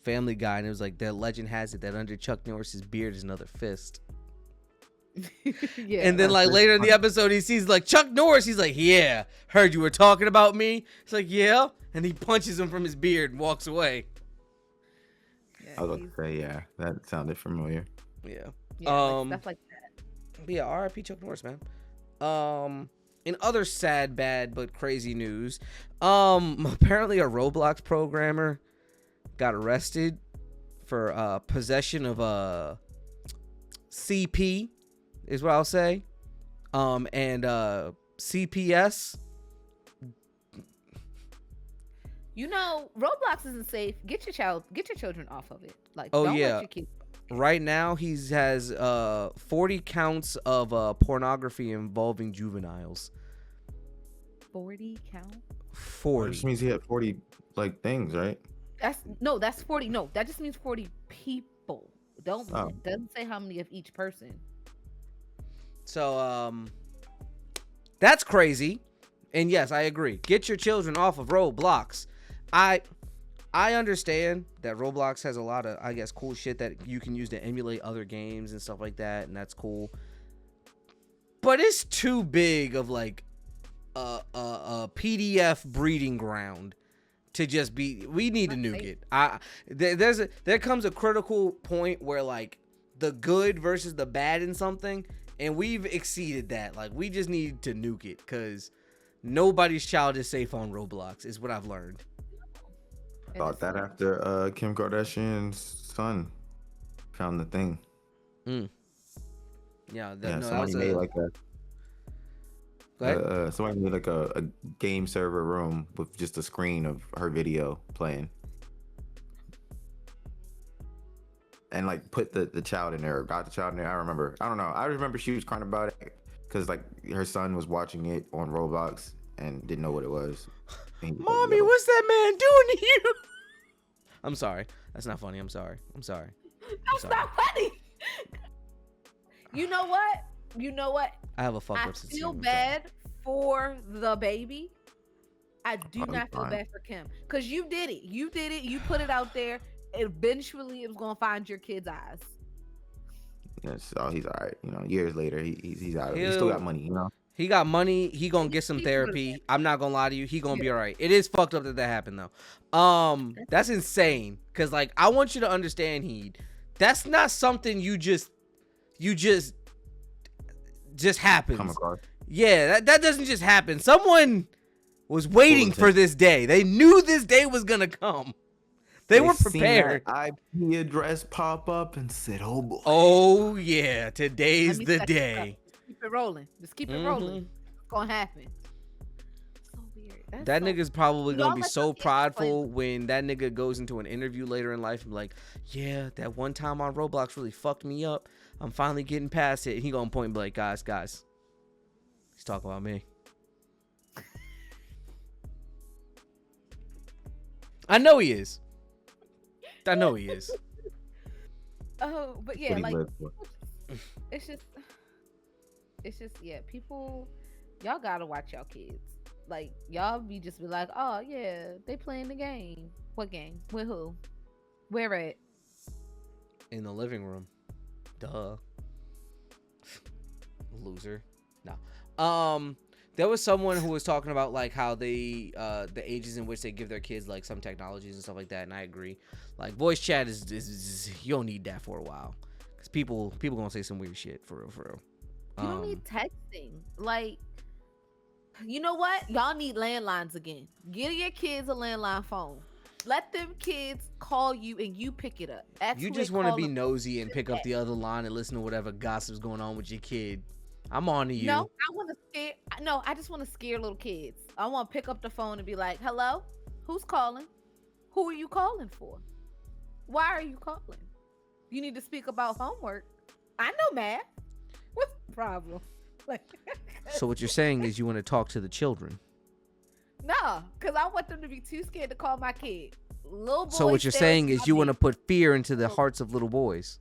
Family Guy, and it was like, the legend has it that under Chuck Norris's beard is another fist. Yeah. And then like later in the episode, he sees like Chuck Norris. He's like, "Yeah, heard you were talking about me." It's like, "Yeah," and he punches him from his beard and walks away. Yeah, I was about to say, yeah, that sounded familiar. Yeah. like stuff like that. But yeah, R.I.P. Chuck Norris, man. In other sad, bad, but crazy news, apparently a Roblox programmer got arrested for possession of CP, is what I'll say, and CPS. You know, Roblox isn't safe. Get your children off of it. Like, Oh, don't yeah. let your kids. Right now, he has 40 counts of pornography involving juveniles. 40 count? 40. Which means he had 40 like things, right? That's 40. No, that just means 40 people. It doesn't say how many of each person. So that's crazy. And yes, I agree. Get your children off of Roblox. I understand that Roblox has a lot of, I guess, cool shit that you can use to emulate other games and stuff like that, and that's cool. But it's too big of like a PDF breeding ground to just be. We need to nuke it. There comes a critical point where like the good versus the bad in something, and we've exceeded that. Like, we just need to nuke it because nobody's child is safe on Roblox, is what I've learned. Thought that after Kim Kardashian's son found the thing. Yeah, somebody made like a. Go ahead. Somebody made like a game server room with just a screen of her video playing, and like put the child in there, or got the child in there. I don't know. I remember she was crying about it because like her son was watching it on Roblox and didn't know what it was. Mommy, what's that man doing to you? I'm sorry. That's not funny. I'm sorry. That's not funny. You know what? I have a fucked I up sense of feel humor. bad for the baby. I do Oh, not feel fine. bad for Kim because you did it. You put it out there. Eventually, it was gonna find your kid's eyes. So he's all right. Years later, he's out of it. He still got money. He got money. He gonna get some therapy. I'm not gonna lie to you. He gonna be all right. It is fucked up that happened though. That's insane. Cause like, I want you to understand, that's not something you just happens. Come across. Yeah, that doesn't just happen. Someone was waiting for this day. They knew this day was gonna come. They were prepared. Seen that IP address pop up and said, "Oh boy." Oh yeah, today's the Set this day. up. Keep it rolling. Just keep it rolling. It's gonna happen. So weird. That nigga's probably gonna be let so them kids prideful when that nigga goes into an interview later in life and be like, "Yeah, that one time on Roblox really fucked me up. I'm finally getting past it. And he gonna point and be like, guys, he's talking about me. I know he is. Oh, but yeah, like it's just yeah, people, y'all gotta watch y'all kids. Like y'all be like, oh yeah, they playing the game. What game? With who? Where at? In the living room. Duh. Loser. No. There was someone who was talking about like how they the ages in which they give their kids like some technologies and stuff like that, and I agree. Like voice chat is you don't need that for a while, because people gonna say some weird shit for real. You don't need texting. Like, you know what? Y'all need landlines again. Give your kids a landline phone. Let them kids call you and you pick it up. You just want to be nosy and pick up the other line and listen to whatever gossip's going on with your kid. I'm on to you. No, I just want to scare little kids. I want to pick up the phone and be like, hello? Who's calling? Who are you calling for? Why are you calling? You need to speak about homework. I know math. What's the problem? Like, so what you're saying is you want to talk to the children? No, because I want them to be too scared to call my kid. Little boy. So what you're saying is you want to put fear into the hearts of little boys.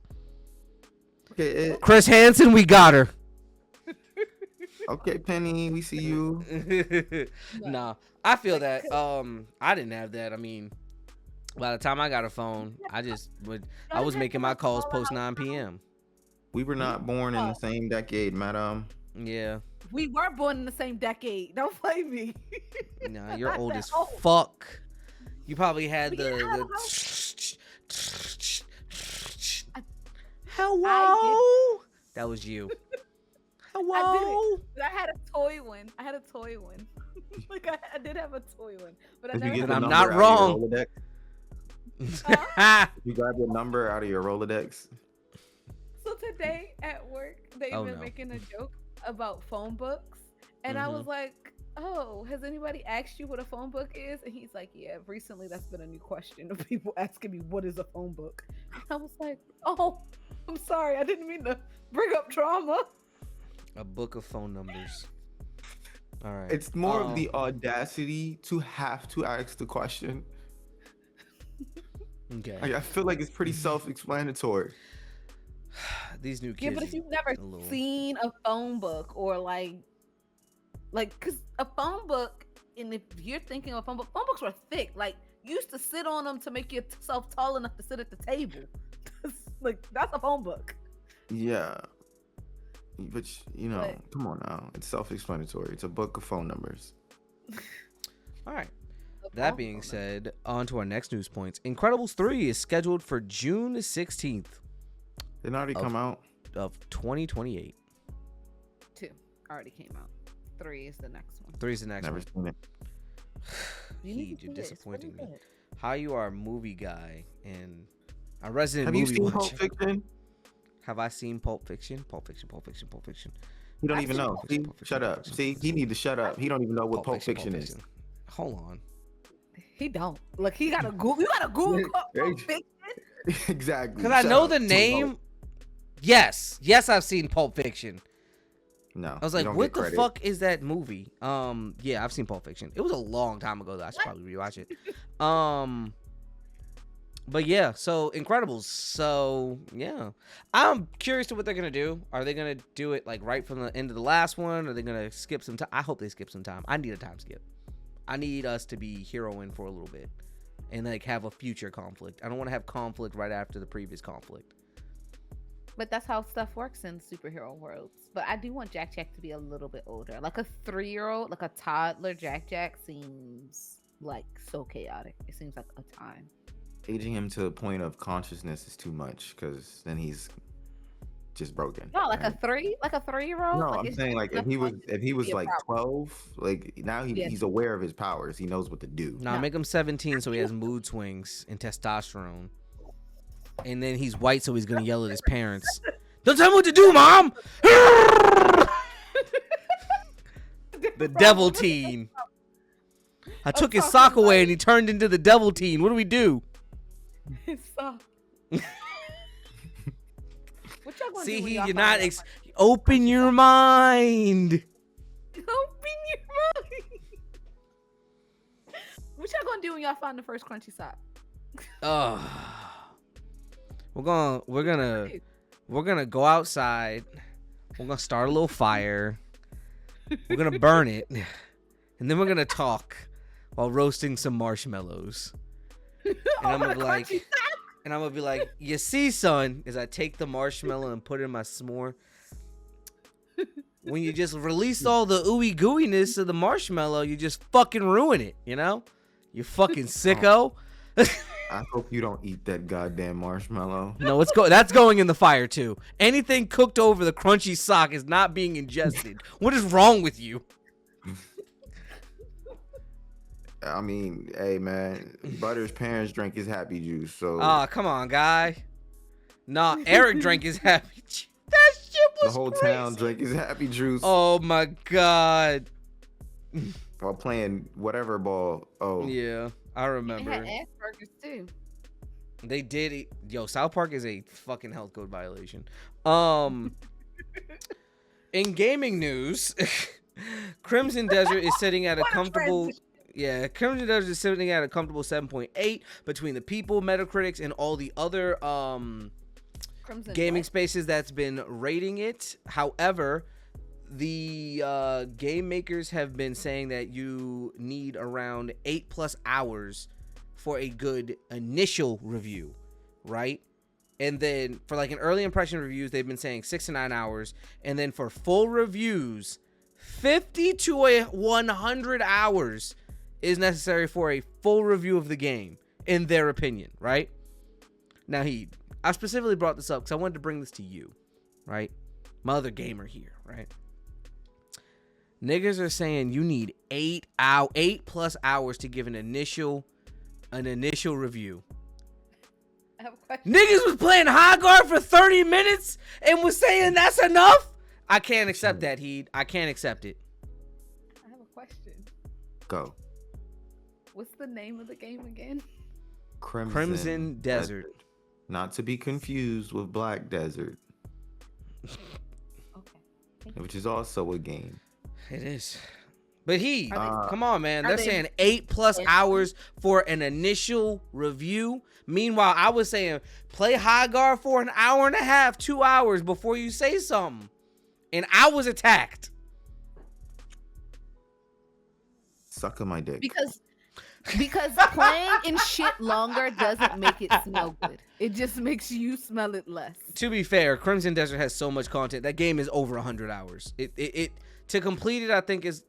Okay, Chris Hansen, we got her. Okay, Penny, we see you. Nah, I feel that. I didn't have that. I mean, by the time I got a phone, I was making my calls post 9 p.m. We were not born in the same decade, madam. Yeah. We were born in the same decade. Don't play me. Nah, you're old as fuck. You probably had the hello. That was you. Hello. I had a toy one. Like I did have a toy one, but I never. I'm not wrong. You grab your number out of your Rolodex. So today at work, they've been making a joke about phone books, and I was like, "Oh, has anybody asked you what a phone book is?" And he's like, "Yeah, recently that's been a new question of people asking me what is a phone book." I was like, "Oh, I'm sorry, I didn't mean to bring up trauma." A book of phone numbers. All right. It's more of the audacity to have to ask the question. Okay. I feel like it's pretty self-explanatory. These new kids. Yeah, but if you've never seen a phone book or like, cause a phone book, and if you're thinking of a phone books were thick. Like you used to sit on them to make yourself tall enough to sit at the table. Like that's a phone book. Yeah. But come on now. It's self-explanatory. It's a book of phone numbers. All right. That being said, on to our next news points. Incredibles 3 is scheduled for June 16th. Didn't already come out? Of 2028. 2 already came out. 3 is the next one. 3 is the next one. Never seen it. You're disappointing me. How you are a movie guy and a resident Have movie you seen watcher. Pulp Fiction? Have I seen Pulp Fiction? Pulp Fiction. You don't even know. See, shut up. See, he need to shut up. He don't even know what Pulp Fiction is. Hold on. He don't. Look, he got to Google. You got to Google Pulp Fiction. Exactly. Because I know the name. Yes, I've seen Pulp Fiction. No. I was like, what the fuck is that movie? Yeah, I've seen Pulp Fiction. It was a long time ago though. I should probably rewatch it. But yeah, so Incredibles. So yeah, I'm curious to what they're gonna do. Are they gonna do it like right from the end of the last one? Are they gonna skip some time? I hope they skip some time. I need a time skip. I need us to be heroing for a little bit and like have a future conflict. I don't want to have conflict right after the previous conflict. But that's how stuff works in superhero worlds. But I do want Jack to be a little bit older. Like a 3-year-old, like a toddler Jack seems like so chaotic. It seems like a time. Aging him to a point of consciousness is too much, because then he's just broken. No, like a 3-year-old. No, like I'm saying like if he was like 12, like now he's aware of his powers. He knows what to do. Nah, make him 17 so he has mood swings and testosterone. And then he's white, so he's gonna yell at his parents. Don't tell me what to do, Mom. The devil teen. I took his sock away and he turned into the devil teen. What do we do? His sock. What y'all gonna See, do when he, y'all you're find not. out Open your mind. Open your mind. What y'all gonna do when y'all find the first crunchy sock? We're gonna go outside. We're gonna start a little fire. We're gonna burn it, and then we're gonna talk while roasting some marshmallows. And I'm gonna be like, you see, son, as I take the marshmallow and put it in my s'more. When you just release all the ooey gooiness of the marshmallow, you just fucking ruin it, you know? You fucking sicko. I hope you don't eat that goddamn marshmallow. No, that's going in the fire too. Anything cooked over the crunchy sock is not being ingested. What is wrong with you? I mean, hey man, Butter's parents drank his happy juice, so Come on, guy. Nah, Eric drank his happy juice. That shit was the whole crazy. town drank his happy juice. Oh my god. While playing whatever ball. Oh Yeah, I They remember. had Asperger's too. They did. Yo, South Park is a fucking health code violation. In gaming news, Crimson Desert is sitting at a comfortable. Yeah, Crimson Desert is sitting at a comfortable 7.8 between the people, Metacritics, and all the other Crimson gaming what? spaces that's been rating it. However, the game makers have been saying that you need around 8+ hours for a good initial review, right? And then for like an early impression reviews, they've been saying 6 to 9 hours. And then for full reviews, 50 to 100 hours is necessary for a full review of the game, in their opinion, right? Now, I specifically brought this up because I wanted to bring this to you, right? My other gamer here, right? Niggas are saying you need 8+ hours to give an initial review. I have a question. Niggas was playing high guard for 30 minutes and was saying that's enough. I can't accept that, Heed. I can't accept it. I have a question. go. What's the name of the game again? Crimson Desert. Not to be confused with Black Desert, Okay. which is also a game. It is. But come on, man. are They're they- saying 8+ hours for an initial review. Meanwhile, I was saying play high guard for an hour and a half, 2 hours before you say something. And I was attacked. Suck on my dick. Because playing in shit longer doesn't make it smell good. It just makes you smell it less. To be fair, Crimson Desert has so much content. That game is over 100 hours. It to complete it, I think is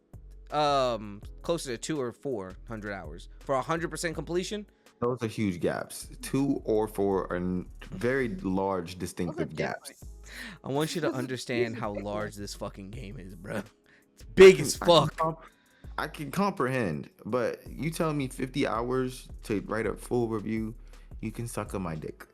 closer to 200 or 400 hours for 100% completion. Those are huge gaps. 2 or 4 are very large, distinctive Those are gaps. different. I want you to understand how large this fucking game is, bro. It's big as fuck. I can comprehend, but you telling me 50 hours to write a full review, you can suck on my dick.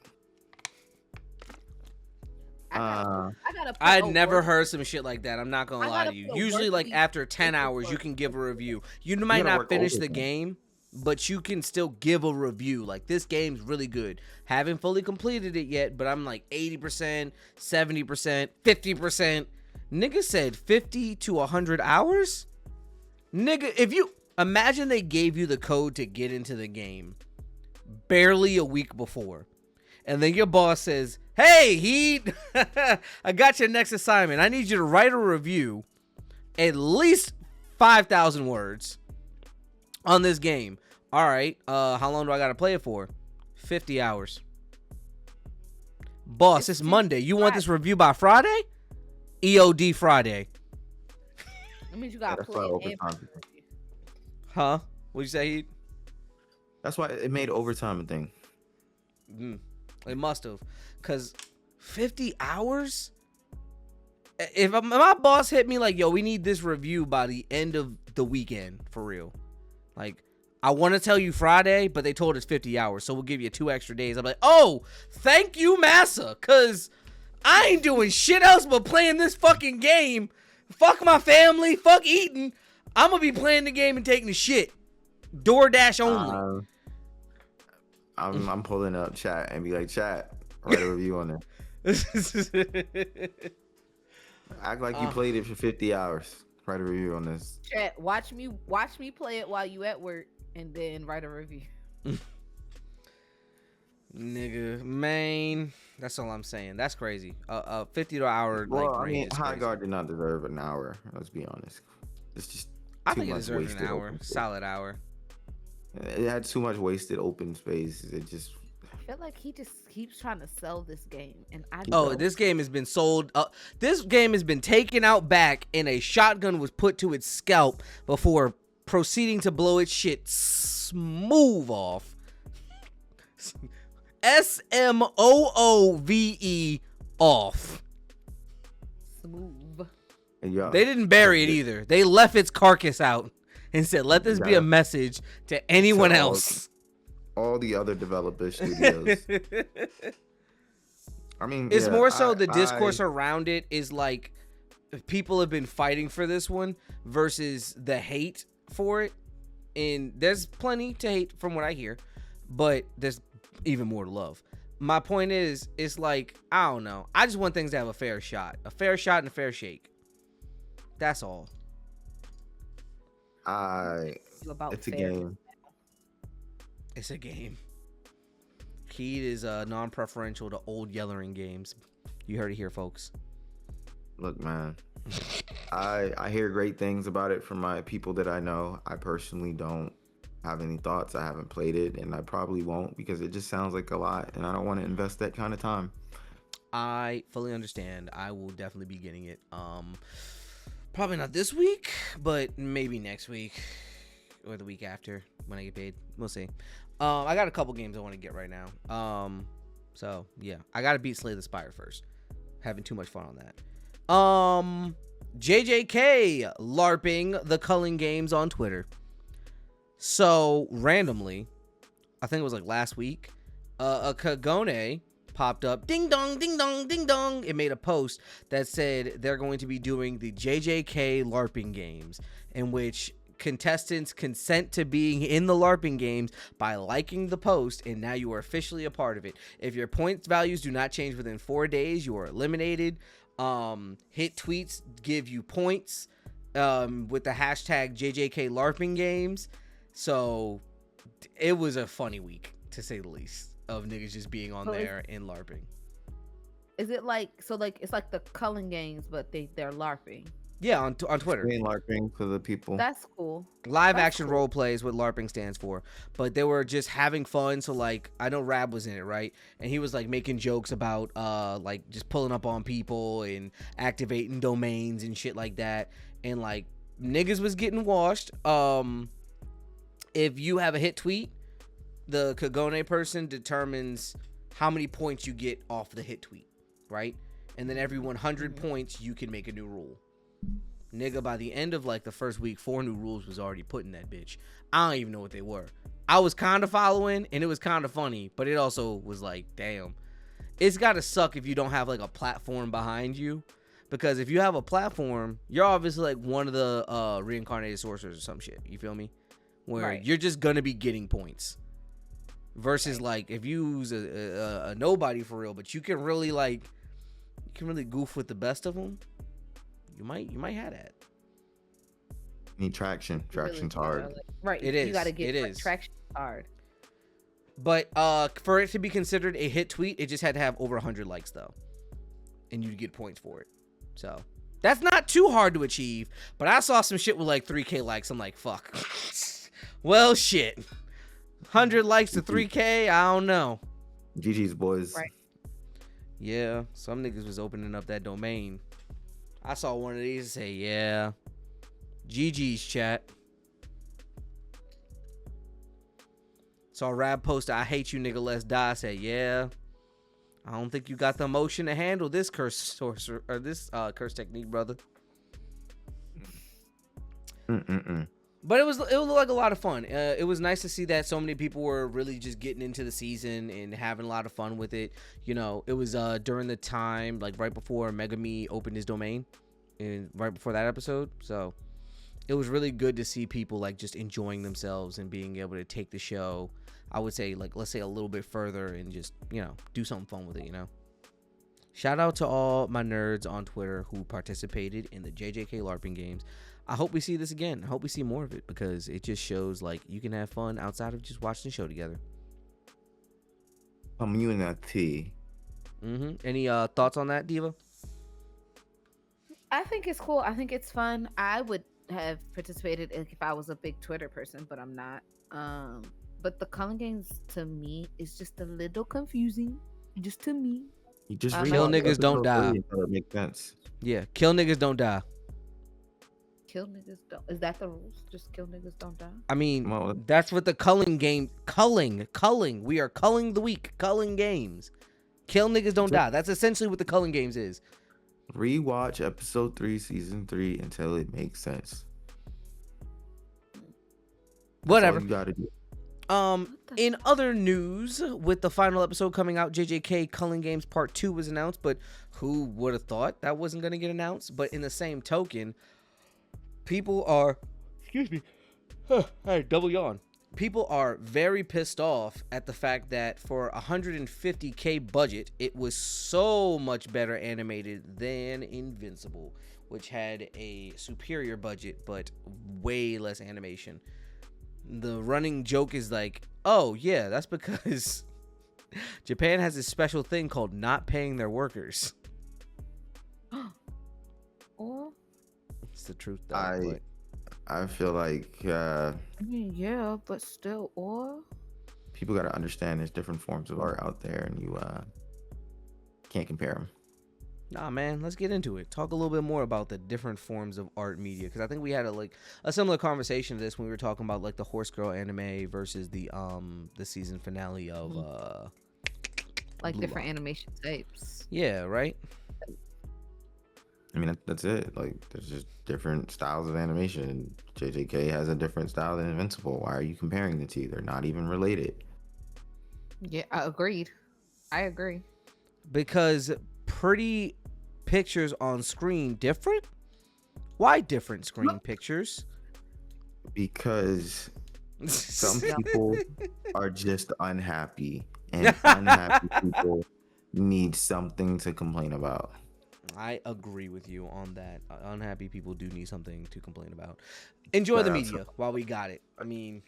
I gotta put I'd a never word- heard some shit like that. I'm not gonna I lie gotta to you. put a Usually, work like week after 10 into hours, you work. can give a review. You might gotta not work finish the overtime. game, but you can still give a review. Like, this game's really good. Haven't fully completed it yet, but I'm like 80%, 70%, 50%. Nigga said 50 to 100 hours? Nigga, if you imagine they gave you the code to get into the game barely a week before, and then your boss says, hey, I got your next assignment. I need you to write a review, at least 5,000 words on this game. All right, how long do I got to play it for? 50 hours. Boss, it's Monday. You want this review by Friday? EOD Friday. That means you gotta That's why play it overtime. Huh? What'd you say, Heat? That's why it made overtime a thing. It must have. Because 50 hours? If my boss hit me like, yo, we need this review by the end of the weekend, for real. Like, I want to tell you Friday, but they told us 50 hours, so we'll give you 2 extra days. I'm like, oh, thank you, massa, because I ain't doing shit else but playing this fucking game. Fuck my family, fuck eating. I'm going to be playing the game and taking a shit. DoorDash only. I'm pulling up chat and be like, chat, write a review on it. Act like you played it for 50 hours. Write a review on this. Chat, watch me play it while you at work, and then write a review. Nigga, man, that's all I'm saying. That's crazy. 50 hour Well, like I range mean, is High crazy. Guard did not deserve an hour. Let's be honest. It's just I too think it much deserved wasted an hour, open space. solid hour. It had too much wasted open space. It just. I feel like he just keeps trying to sell this game, and I Oh, don't. this game has been sold. This game has been taken out back, and a shotgun was put to its scalp before proceeding to blow its shit smooth off. SMOOVE off. Smooth. Yeah. They didn't bury it either. They left its carcass out and said, "Let this be a message to anyone else." All the other developer studios. I mean, It's yeah, more so the discourse around it is like people have been fighting for this one versus the hate for it. And there's plenty to hate from what I hear, but there's even more to love. My point is, it's like, I don't know. I just want things to have a fair shot and a fair shake. That's all. It's a game. It's a game. Heat is non-preferential to old Yellering games. You heard it here, folks. Look, man, I hear great things about it from my people that I know. I personally don't have any thoughts. I haven't played it, and I probably won't because it just sounds like a lot, and I don't want to invest that kind of time. I fully understand. I will definitely be getting it. Probably not this week, but maybe next week or the week after when I get paid. We'll see. I got a couple games I want to get right now. So yeah, I got to beat Slay the Spire first. Having too much fun on that. JJK LARPing the Culling Games on Twitter. So randomly, I think it was like last week, a Kagone popped up, ding dong, ding dong, ding dong. It made a post that said they're going to be doing the JJK LARPing games, in which contestants consent to being in the LARPing games by liking the post, and now you are officially a part of it. If your points values do not change within 4 days, you are eliminated. Hit tweets give you points with the hashtag JJK LARPing games. So it was a funny week, to say the least, of niggas just being on there and LARPing. Is it like, so like it's like the Culling Games, but they're LARPing? Yeah, on Twitter. Screen LARPing for the people. That's cool. Live That's action cool. role play is what LARPing stands for. But they were just having fun. So like, I know Rab was in it, right? And he was like making jokes about like just pulling up on people and activating domains and shit like that. And like niggas was getting washed. If you have a hit tweet, the Kagone person determines how many points you get off the hit tweet, right? And then every 100 points, you can make a new rule. Nigga, by the end of like the first week, 4 new rules was already put in that bitch. I don't even know what they were. I was kind of following, and it was kind of funny, but it also was like, damn. It's gotta suck if you don't have like a platform behind you, because if you have a platform, you're obviously like one of the reincarnated sorcerers or some shit. You feel me? Where you're just gonna be getting points. Versus like if you use a nobody for real, but you can really like, you can really goof with the best of them. You might have that. Need traction. Traction's hard. Right. It is. You gotta get It is. traction hard. But for it to be considered a hit tweet, it just had to have over 100 likes though, and you'd get points for it. So that's not too hard to achieve. But I saw some shit with like 3K likes. I'm like, fuck. Well, shit. 100 likes to 3K. I don't know. GG's, boys. Right. Yeah, some niggas was opening up that domain. I saw one of these say, yeah, GG's, chat. Saw Rab post, I hate you, nigga, let's die. I said, yeah, I don't think you got the emotion to handle this curse sorcerer, or this curse technique, brother. But it was like a lot of fun. It was nice to see that so many people were really just getting into the season and having a lot of fun with it. You know, it was during the time, like right before Megami opened his domain, and right before that episode. So it was really good to see people like just enjoying themselves and being able to take the show, I would say, like, let's say a little bit further and just, you know, do something fun with it, you know? Shout out to all my nerds on Twitter who participated in the JJK LARPing games. I hope we see this again. I hope we see more of it because it just shows like you can have fun outside of just watching the show together. Community. Any thoughts on that, Diva? I think it's cool. I think it's fun. I would have participated if I was a big Twitter person, but I'm not. But the Culling games to me is just a little confusing. Just to me. You just Kill rewatch niggas don't episode die. 3 until it makes sense. Yeah, kill niggas don't die. Kill niggas don't. Is that the rules? Just kill niggas don't die. I mean, Well, that's what the culling game. Culling. We are culling the week. Culling games. Kill niggas don't die. That's essentially what the culling games is. Rewatch episode 3, season 3 until it makes sense. Whatever. That's all you gotta do. In other news, with the final episode coming out, JJK Culling Games Part 2 was announced, but who would have thought that wasn't going to get announced? But in the same token, people are, excuse me, hey, double yawn. People are very pissed off at the fact that for $150K budget, it was so much better animated than Invincible, which had a superior budget, but way less animation. The running joke is like, oh yeah, that's because Japan has this special thing called not paying their workers. Or It's the truth, though. I feel like I mean, yeah, but still, or people gotta understand there's different forms of art out there, and you can't compare them. Nah, man, let's get into it. Talk a little bit more about the different forms of art media, because I think we had a similar conversation to this when we were talking about like the Horse Girl anime versus the season finale of like Blue different Lock. animation types. Yeah, right. I mean, that's it. Like, there's just different styles of animation. JJK has a different style than Invincible. Why are you comparing the two? They're not even related. Yeah, I agreed. I agree. Because pretty pictures on screen different. Why different screen pictures? Because some people are just unhappy, and unhappy people need something to complain about. I agree with you on that. Unhappy people do need something to complain about. Enjoy the Shout out media while we got it. I mean,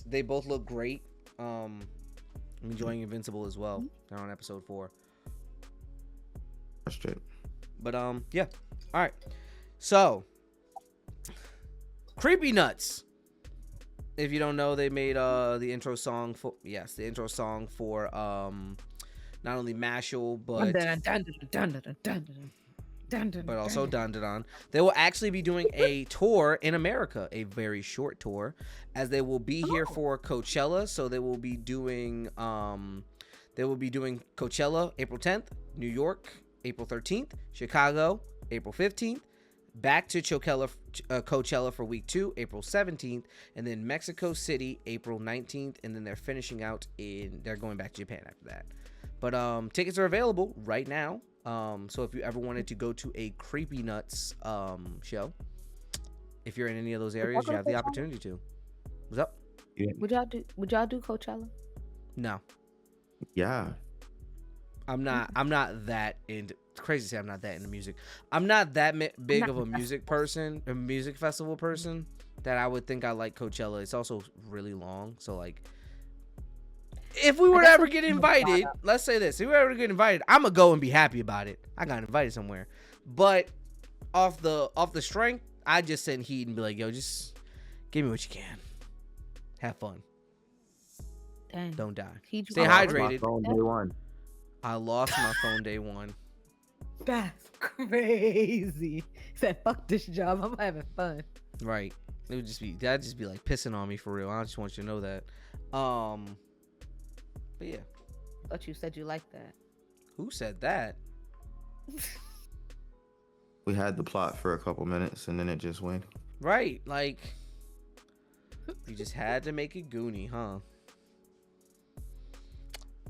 they both look great. I'm enjoying Invincible as well. They're on episode 4. That's true. But yeah. All right. So, Creepy Nuts. If you don't know, they made the intro song for not only Mashal but also Dun Dun Dun. They will actually be doing a tour in America, a very short tour, as they will be here for Coachella. So they will be doing Coachella April 10th, New York April 13th, Chicago April 15th, back to Coachella for week 2, April 17th, and then Mexico City April 19th, and then they're finishing out they're going back to Japan after that. But tickets are available right now. So if you ever wanted to go to a Creepy Nuts show, if you're in any of those areas, you have the opportunity to. What's up? Yeah. Would y'all do Coachella? No, Yeah. I'm not that into. It's crazy to say I'm not that into music. I'm not that big of a music festival person that I would think I like Coachella. It's also really long, so like. If we were to ever get invited, let's say this, if we were ever get invited, I'm gonna go and be happy about it. I got invited somewhere, but off the strength, I just send heat and be like, yo, just give me what you can. Have fun. Dang. Don't die. He Stay dropped- hydrated. My phone, day one. I lost my phone day 1. That's crazy. He said, "Fuck this job. I'm having fun." Right. That'd just be like pissing on me for real. I just want you to know that. But yeah. Thought you said you liked that. Who said that? We had the plot for a couple minutes, and then it just went. Right. Like, you just had to make it Goonie, huh?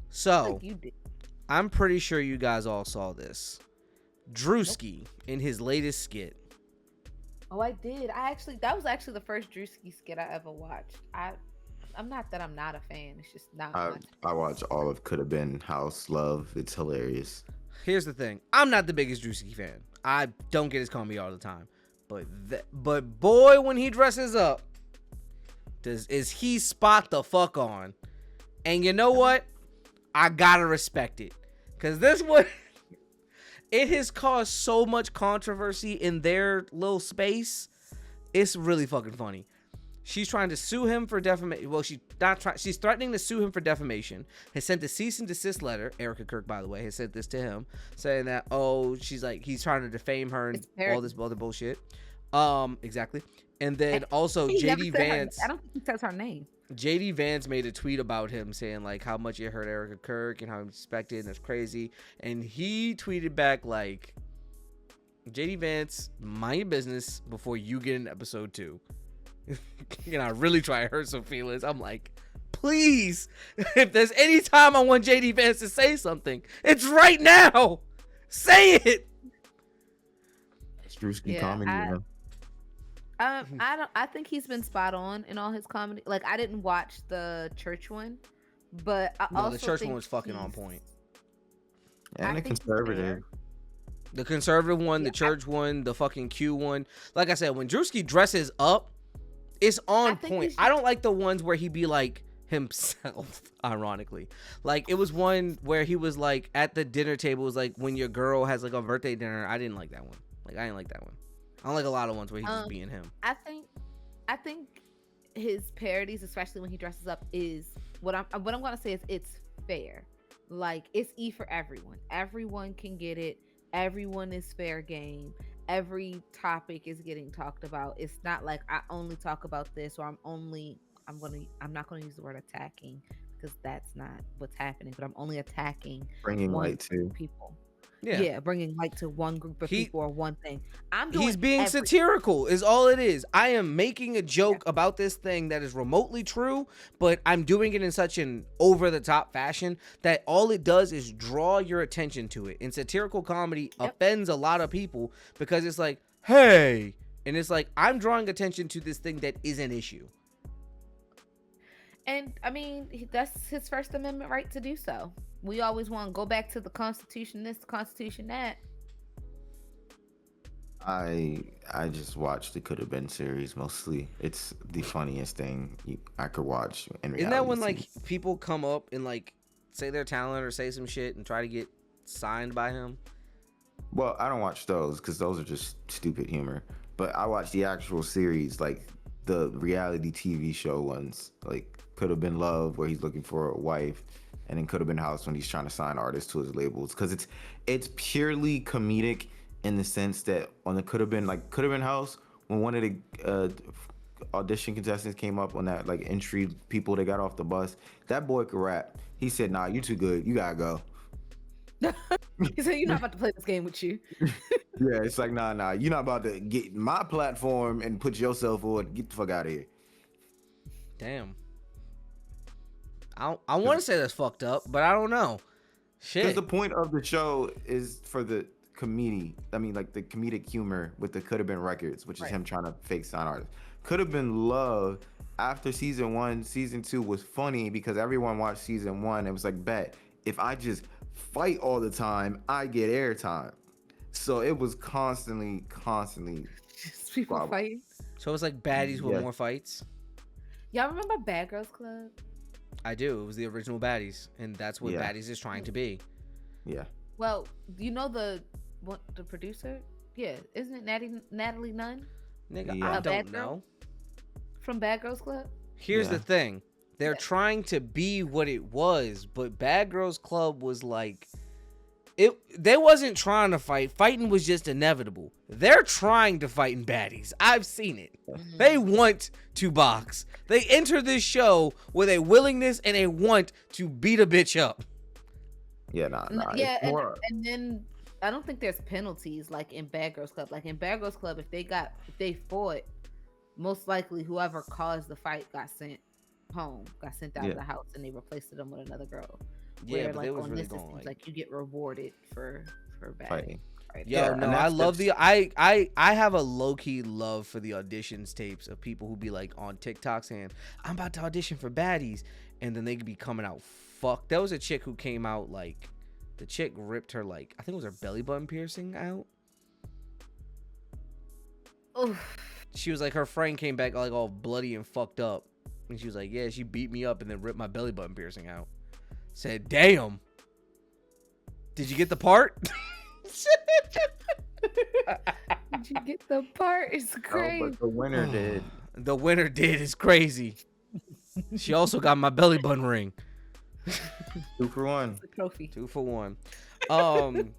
So, Like you did. I'm pretty sure you guys all saw this. Druski in his latest skit. Oh, I did. That was actually the first Druski skit I ever watched. I'm not that I'm not a fan. It's just not much. I watched all of Could Have Been House Love. It's hilarious. Here's the thing. I'm not the biggest Druski fan. I don't get his comedy all the time. But boy, when he dresses up, is he spot the fuck on. And you know what? I gotta respect it. Because this one, it has caused so much controversy in their little space. It's really fucking funny. She's trying to sue him for defamation. Well, she's threatening to sue him for defamation. Has sent a cease and desist letter. Erica Kirk, by the way, has sent this to him, saying that, he's trying to defame her and all this other bullshit. Exactly. And then also JD Vance. I don't think he says her name. JD Vance made a tweet about him saying like how much it hurt Erica Kirk and how he respected and that's crazy. And he tweeted back like, JD Vance, mind your business before you get in episode 2. And I really try to hurt some feelings. I'm like, please, if there's any time I want JD Vance to say something, it's right now. Say it. It's Druski comedy. I think he's been spot on in all his comedy. Like, I didn't watch the church one, but the church one was fucking on point. And the conservative. The conservative one, the church one, the fucking Q one. Like I said, when Druski dresses up, it's on point. I don't like the ones where he be like himself, ironically. Like, it was one where he was like at the dinner table, was like when your girl has like a birthday dinner. I didn't like that one. Like, I didn't like that one. I don't like a lot of ones where he's just being him. I think his parodies, especially when he dresses up, is what I'm gonna say is it's fair. Like, it's E for everyone. Everyone can get it. Everyone is fair game. Every topic is getting talked about. It's not like I only talk about this, or I'm not gonna use the word attacking because that's not what's happening. But I'm only attacking bringing light to people. Yeah, bringing light to one group of people or one thing. He's being satirical is all it is. I am making a joke about this thing that is remotely true, but I'm doing it in such an over-the-top fashion that all it does is draw your attention to it. And satirical comedy offends a lot of people because it's like, hey, and it's like, I'm drawing attention to this thing that is an issue. And I mean, that's his First Amendment right to do so. We always want to go back to the Constitution this, the Constitution that. I just watched the Could Have Been series mostly. It's the funniest thing I could watch in reality. Isn't that when like people come up and like say their talent or say some shit and try to get signed by him? Well, I don't watch those because those are just stupid humor. But I watch the actual series, like the reality TV show ones, like Could Have Been Love, where he's looking for a wife. And then Could Have Been House when he's trying to sign artists to his labels, because it's purely comedic in the sense that on the Could Have Been House, when one of the audition contestants came up on that like entry people that got off the bus, that boy could rap. He said, "Nah, you too good. You gotta go." He said, "You're not about to play this game with you." Yeah, it's like, nah, you're not about to get my platform and put yourself forward. Get the fuck out of here. Damn. I want to say that's fucked up, but I don't know. Shit. Because the point of the show is for the comedy. I mean, like the comedic humor with the Could Have Been records, which is him trying to fake sign artists. Could Have Been Love after season 1, season 2 was funny because everyone watched season 1. It was like, bet if I just fight all the time, I get airtime. So it was constantly just people fighting. So it's like baddies with more fights. Y'all remember Bad Girls Club? I do. It was the original baddies, and that's what baddies is trying to be. Yeah. Well, you know the producer? Yeah, isn't it Natalie Nunn? Nigga, I don't know. From Bad Girls Club? Here's the thing. They're trying to be what it was, but Bad Girls Club was like they wasn't trying to fight. Fighting was just inevitable. They're trying to fight in baddies. I've seen it. Mm-hmm. They want to box. They enter this show with a willingness and a want to beat a bitch up. Yeah, nah. Yeah, and then I don't think there's penalties like in Bad Girls Club. Like in Bad Girls Club, if they fought, most likely whoever caused the fight got sent home, got sent out of the house, and they replaced them with another girl. Yeah, where, but like, it was on really this going like you get rewarded for fighting. Right. Yo, Yeah, no, and I love that's- I have a low-key love for the auditions tapes of people who be like on TikTok saying, I'm about to audition for baddies, and then they could be coming out fucked. There was a chick who came out like the chick ripped her, like, I think it was her belly button piercing out. Oof. She was like, her friend came back like all bloody and fucked up, and she was like, yeah, she beat me up and then ripped my belly button piercing out. Said, damn, did you get the part? Did you get the part? It's great. Oh, but the winner did. The winner did. It's crazy. She also got my belly button ring. 2 for 1. It's a trophy. 2 for 1.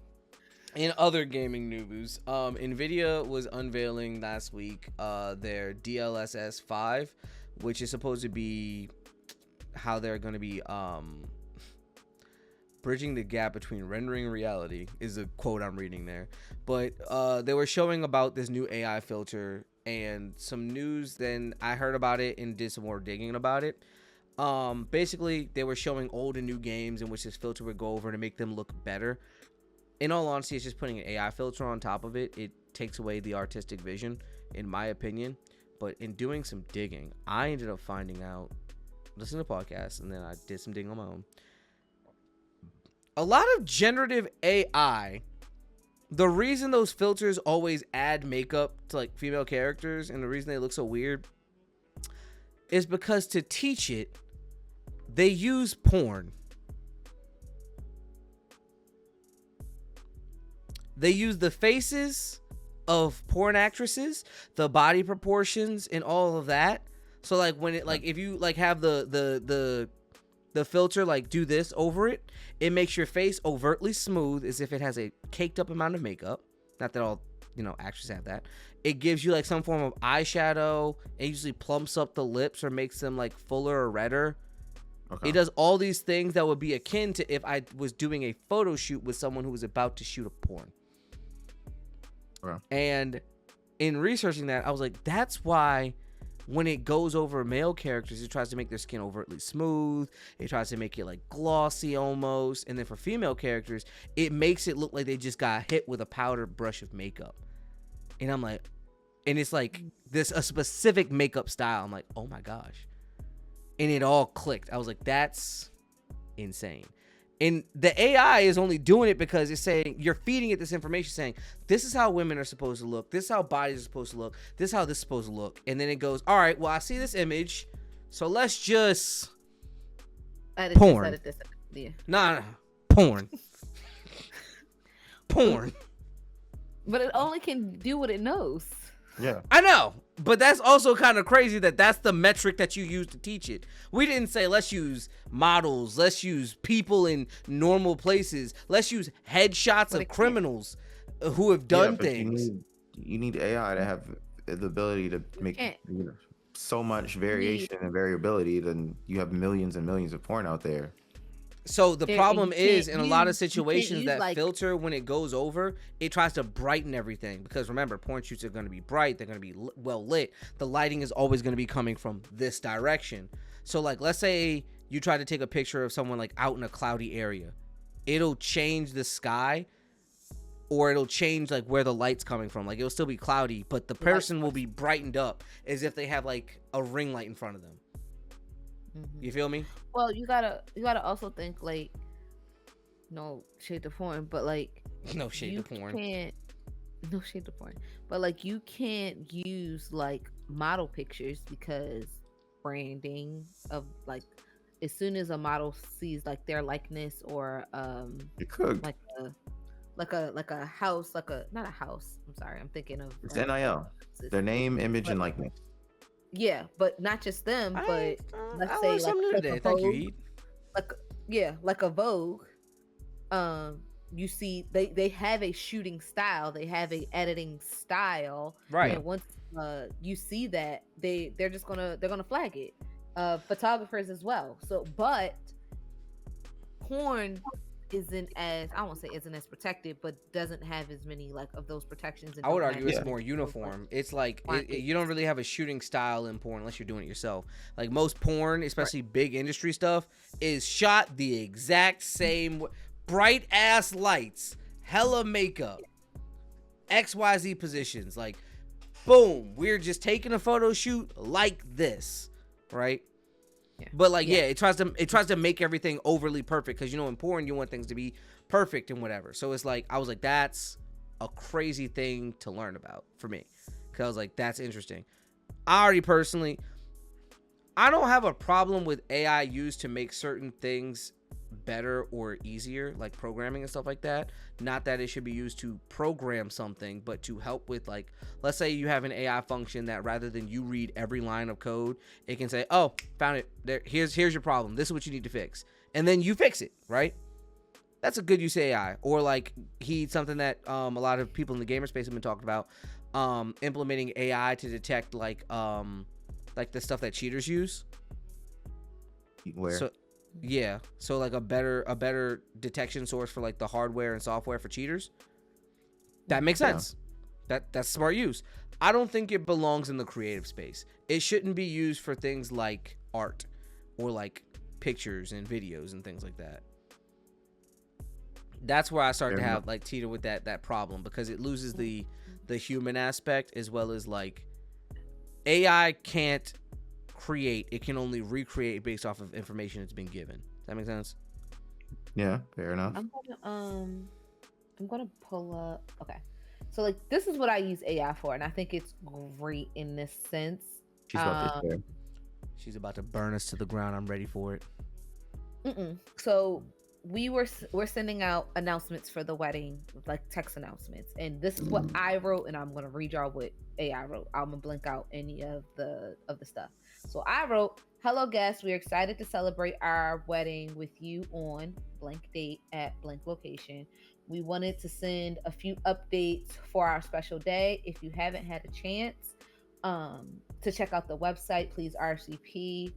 In other gaming news, Nvidia was unveiling last week their DLSS 5, which is supposed to be how they're going to be bridging the gap between rendering and reality, is a quote I'm reading there. But they were showing about this new AI filter and some news. Then I heard about it and did some more digging about it. Basically, they were showing old and new games in which this filter would go over to make them look better. In all honesty, it's just putting an AI filter on top of it. It takes away the artistic vision, in my opinion. But in doing some digging, I ended up finding out, listening to podcasts, and then I did some digging on my own. A lot of generative AI, the reason those filters always add makeup to like female characters and the reason they look so weird is because to teach it, they use porn. They use the faces of porn actresses, the body proportions, and all of that. So like when it, like if you like have the filter like do this over it, it makes your face overtly smooth as if it has a caked up amount of makeup. Not that all, actresses have that. It gives you like some form of eyeshadow. It usually plumps up the lips or makes them like fuller or redder. Okay. It does all these things that would be akin to if I was doing a photo shoot with someone who was about to shoot a porn. Okay. And in researching that, I was like, that's why when it goes over male characters, it tries to make their skin overtly smooth. It tries to make it like glossy almost. And then for female characters, it makes it look like they just got hit with a powder brush of makeup. And I'm like, and it's like this a specific makeup style. I'm like, oh my gosh. And it all clicked. I was like, that's insane. And the AI is only doing it because it's saying, you're feeding it this information saying, this is how women are supposed to look. This is how bodies are supposed to look. This is how this is supposed to look. And then it goes, all right, well, I see this image. So let's just porn. Yeah. Nah, porn. Porn. But it only can do what it knows. Yeah. I know. But that's also kind of crazy that that's the metric that you use to teach it. We didn't say let's use models, let's use people in normal places, let's use headshots of criminals who have done things. You need AI to have the ability to make so much variation and variability. Then you have millions and millions of porn out there. So the problem is, in a lot of situations, that filter, when it goes over, it tries to brighten everything. Because remember, porn shoots are going to be bright. They're going to be well lit. The lighting is always going to be coming from this direction. So like, let's say you try to take a picture of someone like out in a cloudy area. It'll change the sky, or it'll change like where the light's coming from. Like it'll still be cloudy, but the person will be brightened up as if they have like a ring light in front of them. You feel me? Well, you gotta also think like, no shade to porn, but like no shade to porn. No shade to porn, but like you can't use like model pictures because branding of like as soon as a model sees like their likeness or it could like a house, not a house. I'm sorry, I'm thinking of it's NIL, their name, image, and likeness. Yeah, but not just them, but let's say like a Vogue. You see, they have a shooting style, they have a editing style, right? And once you see that, they're gonna flag it. Photographers as well. So, but porn isn't as, I won't say isn't as protected, but doesn't have as many like of those protections. I would argue it's more uniform. It's like you don't really have a shooting style in porn unless you're doing it yourself. Like most porn, especially big industry stuff, is shot the exact same, bright ass lights, hella makeup, XYZ positions. Like, boom, we're just taking a photo shoot like this, right? But like, yeah, it tries to make everything overly perfect because in porn you want things to be perfect and whatever. So it's like I was like, that's a crazy thing to learn about for me because I was like, that's interesting. I don't have a problem with AI used to make certain things better or easier, like programming and stuff like that. Not that it should be used to program something, but to help with, like, let's say you have an AI function that rather than you read every line of code, it can say, oh, found it there, here's your problem, this is what you need to fix, and then you fix it, right? That's a good use of AI. Or like something that a lot of people in the gamer space have been talking about, implementing AI to detect like the stuff that cheaters use. Where? So like a better detection source for like the hardware and software for cheaters. That makes sense. That's smart use. I don't think it belongs in the creative space. It shouldn't be used for things like art or like pictures and videos and things like that. That's where I start to have like teeter with that problem, because it loses the human aspect, as well as like AI can't create, it can only recreate based off of information it's been given. Does that make sense? Yeah, fair enough. I'm gonna pull up. Okay, so like this is what I use AI for, and I think it's great in this sense. She's about to burn us to the ground. I'm ready for it. So we're sending out announcements for the wedding, like text announcements, and this is what I wrote, and I'm gonna read y'all what AI wrote. I'm gonna blink out any of the stuff. So I wrote, "Hello guests, we are excited to celebrate our wedding with you on blank date at blank location. We wanted to send a few updates for our special day. If you haven't had a chance to check out the website, please RSVP.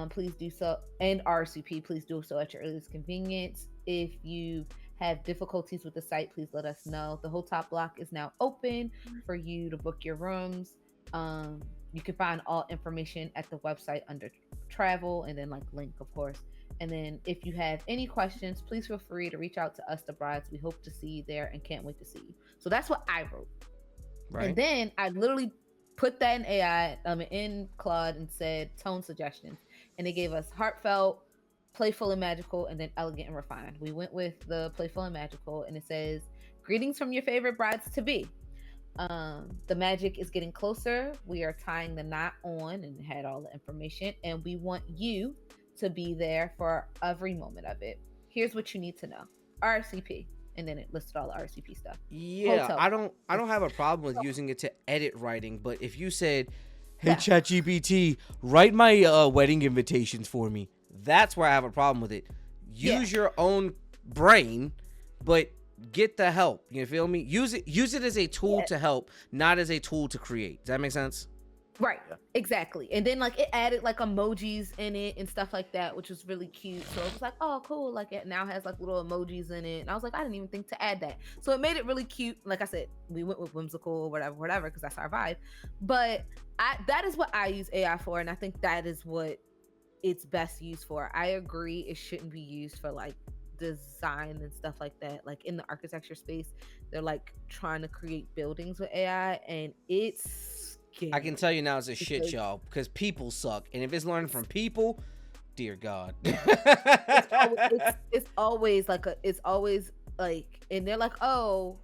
Please do so, and RSVP, please do so at your earliest convenience. If you have difficulties with the site, please let us know. The hotel block is now open for you to book your rooms. You can find all information at the website under travel, and then like link, of course. And then if you have any questions, please feel free to reach out to us, the brides. We hope to see you there and can't wait to see you." So that's what I wrote. Right. And then I literally put that in AI, in Claude, and said tone suggestions. And they gave us heartfelt, playful and magical, and then elegant and refined. We went with the playful and magical, and it says, "Greetings from your favorite brides to be. The magic is getting closer. We are tying the knot on," and had all the information, "and we want you to be there for every moment of it. Here's what you need to know. RSVP." And then it listed all the RSVP stuff. Yeah, hotel. I don't have a problem with using it to edit writing, but if you said, "Hey, ChatGPT, write my wedding invitations for me," that's where I have a problem with it. Use your own brain, but get the help. You feel me? Use it as a tool to help, not as a tool to create. Does that make sense? Right. Exactly. And then like it added like emojis in it and stuff like that, which was really cute. So it was like, oh, cool. Like it now has like little emojis in it. And I was like, I didn't even think to add that. So it made it really cute. Like I said, we went with whimsical or whatever, because that's our vibe. But that is what I use AI for. And I think that is what it's best used for. I agree. It shouldn't be used for like design and stuff like that. Like in the architecture space, they're like trying to create buildings with AI, and it's scary. I can tell you now it's a shit show, because people suck, and if it's learning from people, dear God. it's always like, and they're like, oh,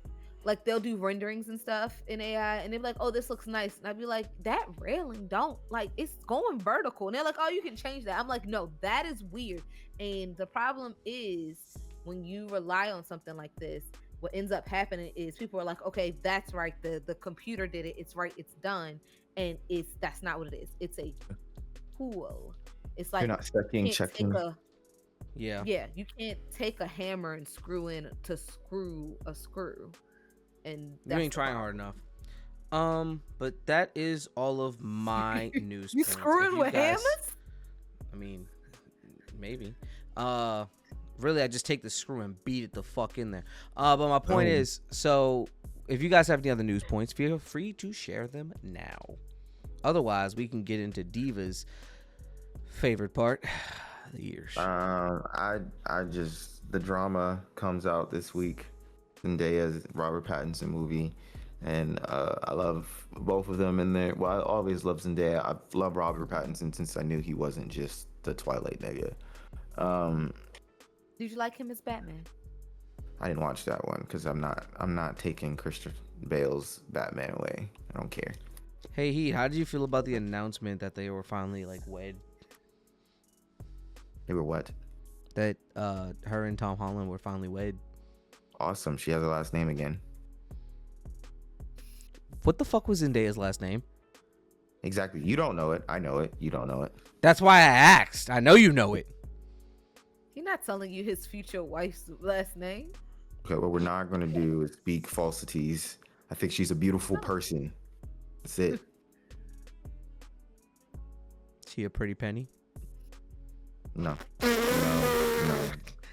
like they'll do renderings and stuff in AI, and they're like, oh, this looks nice, and I'd be like, that railing don't, like, it's going vertical, and they're like, oh, you can change that. I'm like, no, that is weird. And the problem is when you rely on something like this, what ends up happening is people are like, okay, that's right, the computer did it, it's right, it's done. And that's not what it is. It's a tool. It's like, you're not checking. Yeah, you can't take a hammer and screw a screw, and you ain't trying hard enough. But that is all of my news. You screwing with hammers? I mean, maybe. Really, I just take the screw and beat it the fuck in there. But my point is, so if you guys have any other news points, feel free to share them now. Otherwise, we can get into Diva's favorite part, the years. I just, the drama comes out this week. Zendaya's Robert Pattinson movie, and I love both of them in there. Well, I always loved Zendaya. I've loved Robert Pattinson since I knew he wasn't just the Twilight nigga. Did you like him as Batman? I didn't watch that one because I'm not taking Christian Bale's Batman away. I don't care. Hey, Heat, how did you feel about the announcement that they were finally like wed? They were what? That her and Tom Holland were finally wed. Awesome. She has her last name again. What the fuck was Zendaya's last name? Exactly. You don't know it. I know it. You don't know it. That's why I asked. I know you know it. He's not telling you his future wife's last name. Okay, what we're not going to do is speak falsities. I think she's a beautiful person. That's it. She a pretty penny? No.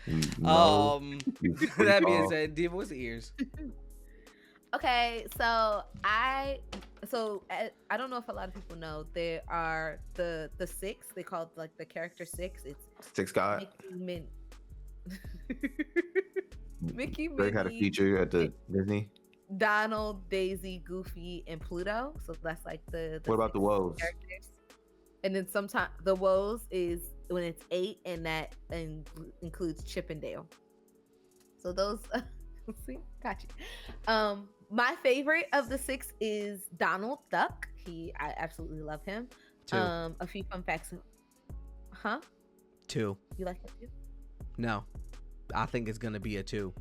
You That being said, Diva, what's the ears? Okay, so I don't know if a lot of people know there are the six. They call it like the character six. It's Six God. Mickey, Greg had a Minnie, feature at the Disney. Donald, Daisy, Goofy, and Pluto. So that's like the What about the six woes? characters. And then sometimes the woes is when it's 8, and that includes Chip and Dale. So those, see, got you. My favorite of the 6 is Donald Duck. I absolutely love him. 2. A few fun facts. Huh? 2. You like him too? No, I think it's gonna be a 2.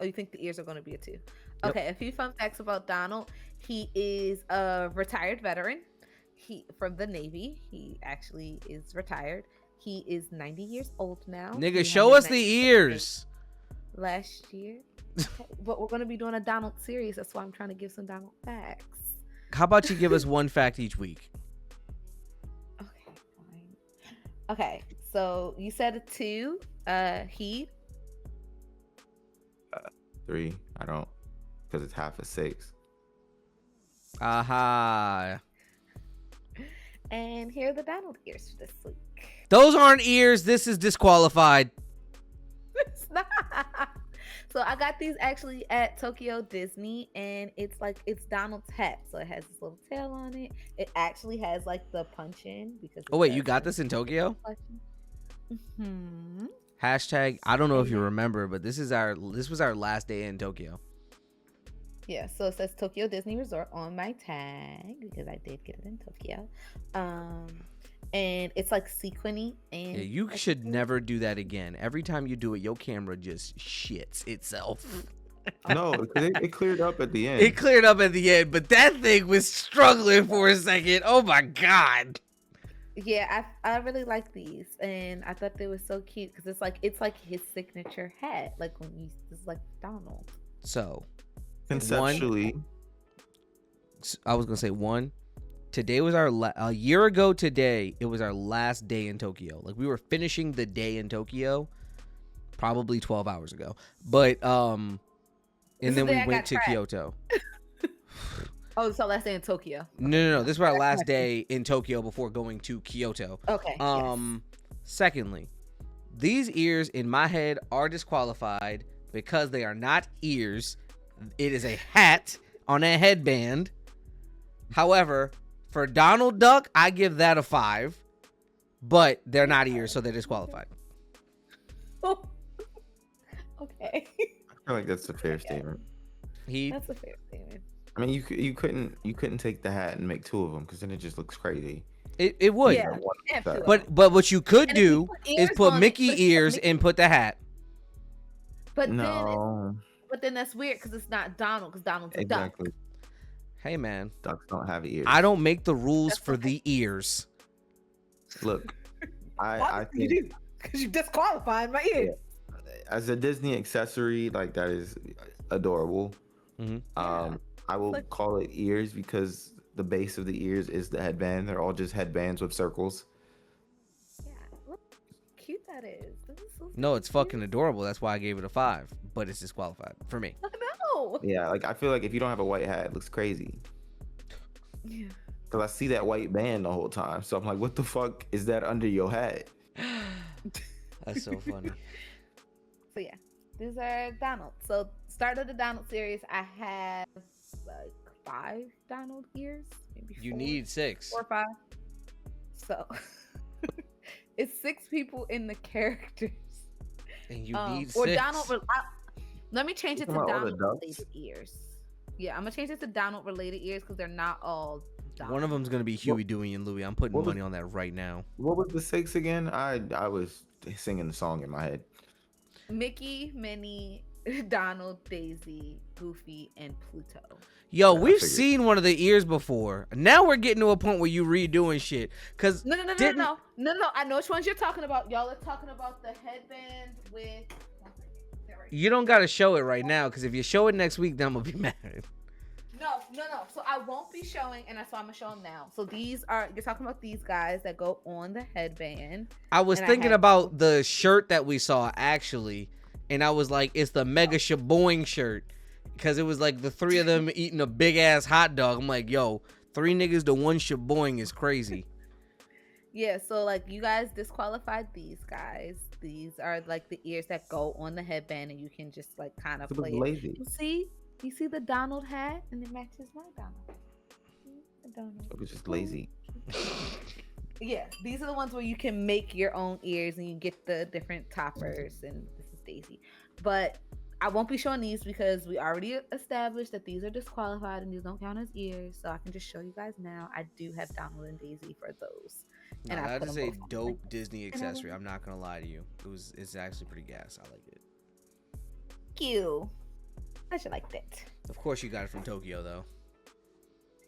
Oh, you think the ears are going to be a 2? Yep. Okay, a few fun facts about Donald. He is a retired veteran. From the Navy. He actually is retired. He is 90 years old now. Nigga, show us the ears. Last year. Okay, but we're going to be doing a Donald series. That's why I'm trying to give some Donald facts. How about you give us one fact each week? Okay, fine. Okay, so you said a 2. He 3. I don't, because it's half of 6. Aha. And here are the Donald ears for this week. Those aren't ears. This is disqualified. It's not. So I got these actually at Tokyo Disney, and it's Donald's hat. So it has this little tail on it. It actually has like the punch in because. Oh wait, you got this in Tokyo? Hmm. Hashtag. I don't know if you remember, but this was our last day in Tokyo. Yeah, so it says Tokyo Disney Resort on my tag because I did get it in Tokyo. And it's like sequiny and Yeah, you should never do that again. Every time you do it, your camera just shits itself. No, it cleared up at the end. It cleared up at the end, but that thing was struggling for a second. Oh my god. Yeah, I really like these, and I thought they were so cute because it's like his signature hat, like when you it's like Donald. So Conceptually, I was gonna say today was a year ago today. It was our last day in Tokyo. Like we were finishing the day in Tokyo, probably 12 hours ago. But and then we went to Kyoto. Oh, so last day in Tokyo. No. This was our last day in Tokyo before going to Kyoto. Okay. Yes. Secondly, these ears in my head are disqualified because they are not ears. It is a hat on a headband. However, for Donald Duck, I give that a 5. But they're not ears, so they're disqualified. Okay. I feel like that's a fair statement. That's a fair statement. I mean, you couldn't take the hat and make 2 of them because then it just looks crazy. It would. Yeah. But what you could do is put Mickey ears Mickey. and put the hat. But then that's weird because it's not Donald because Donald's a duck. Exactly. Hey man, Ducks don't have ears. I don't make the rules for the ears. Look, I you think do because you disqualified my ears. as a Disney accessory, like that is adorable. Mm-hmm. I will call it ears because the base of the ears is the headband. They're all just headbands with circles. Yeah, look how cute that is. This is so No, it's cute. fucking adorable. That's why I gave it a 5. But it's disqualified for me. No. Yeah, like I feel like if you don't have a white hat, it looks crazy. Yeah. Cause I see that white band the whole time, so I'm like, what the fuck is that under your hat? That's so funny. So yeah, these are Donald. So start of the Donald series, I have like 5 Donald ears, maybe 4. You need 6. 4 or 5. So It's 6 people in the characters. And you need Or 6. Let me change it to Talking about all the Donald ducks? related ears. Yeah, I'm gonna change it to Donald related ears because they're not all Donald. One of them's gonna be Huey, Dewey, and Louie. I'm putting what was- money on that right now. What was the 6 again? I was singing the song in my head. Mickey, Minnie, Donald, Daisy, Goofy, and Pluto. Yo, I we've figured. seen one of the ears before. Now we're getting to a point where you redoing shit. Cause No. Didn't- I know which ones you're talking about. Y'all are talking about the headband with. you don't gotta show it right now. Cause if you show it next week, then I'm gonna be mad. No. So I won't be showing, and that's why I'm gonna show them now. So you're talking about these guys that go on the headband. I was And I thinking had- about the shirt that we saw actually, and I was like, it's the Mega Shaboing shirt. Cause it was like the 3 of them eating a big ass hot dog. I'm like, yo, 3 niggas to 1 Shaboing is crazy. Yeah, so like you guys disqualified these guys. These are like the ears that go on the headband, and you can just like kind of It was play it. lazy. You see the Donald hat, and it matches my Donald. The Donald. It was just lazy. Yeah, these are the ones where you can make your own ears, and you get the different toppers. And this is Daisy, but I won't be showing these because we already established that these are disqualified and these don't count as ears. So I can just show you guys now. I do have Donald and Daisy for those. No, And I that put is them a both on. dope Disney accessory. I'm not gonna lie to you. It's actually pretty gas. I like it. Thank you. I should like that. Of course, you got it from Tokyo though.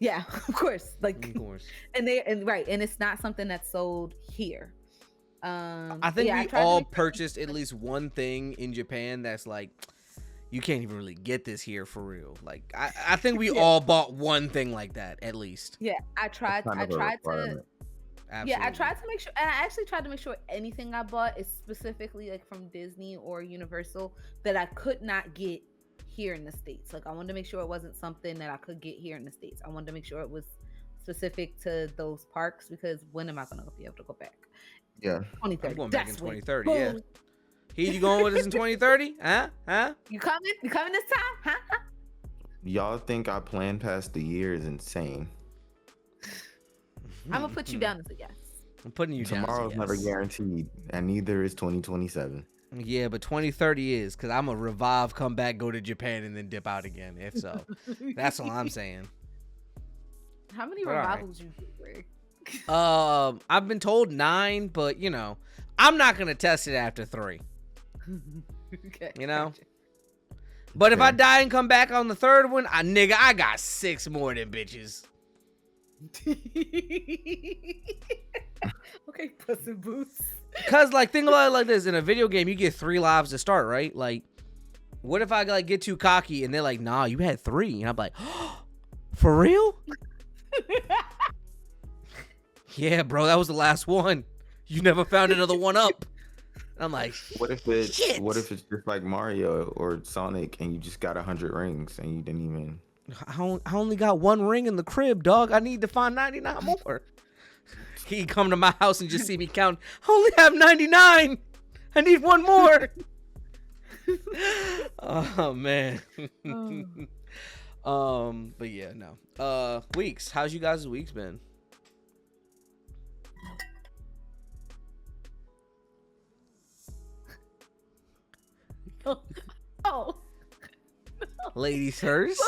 Yeah, of course. Like, Of course. and it's not something that's sold here. I think yeah, we tried to all make- purchased at least one thing in Japan that's like, you can't even really get this here for real. Like, I think we Yeah. all bought one thing like that at least. Yeah, I tried. Kind I of a tried to. requirement. Absolutely. Yeah, I tried to make sure, and I actually tried to make sure anything I bought is specifically like from Disney or Universal that I could not get here in the States. Like, I wanted to make sure it wasn't something that I could get here in the States. I wanted to make sure it was specific to those parks because when am I going to be able to go back? Yeah. 2030. I'm going back in That's when. 2030. Yeah. Boom. He, you going with us in 2030? Huh? You coming? You coming this time? Huh? Y'all think I planned past the year is insane. I'm gonna put you down as a yes. I'm putting you down. as a Tomorrow's never yes. guaranteed, and neither is 2027. Yeah, but 2030 is because I'm a revive, come back, go to Japan, and then dip out again. If so, that's all I'm saying. How many But all right. revivals you do, Greg? I've been told 9, but you know, I'm not gonna test it after 3. Okay. You know? gotcha. But if I Okay. die and come back on the 3rd one, I got 6 more than bitches. Okay, Puss in Boots. Cause like think about it like this: in a video game, you get 3 lives to start, right? Like, what if I like get too cocky and they're like, "Nah, you had 3," and I'm like, oh, "For real?" Yeah, bro, that was the last one. You never found another one up. I'm like, What if it's Shit. What if it's just like Mario or Sonic, and you just got 100 rings and you didn't even? I only got 1 ring in the crib, dog. I need to find 99 more. He come to my house and just see me count. I only have 99. I need 1 more. Oh man. But yeah, no. Weeks. How's you guys' weeks been? Oh, Ladies first.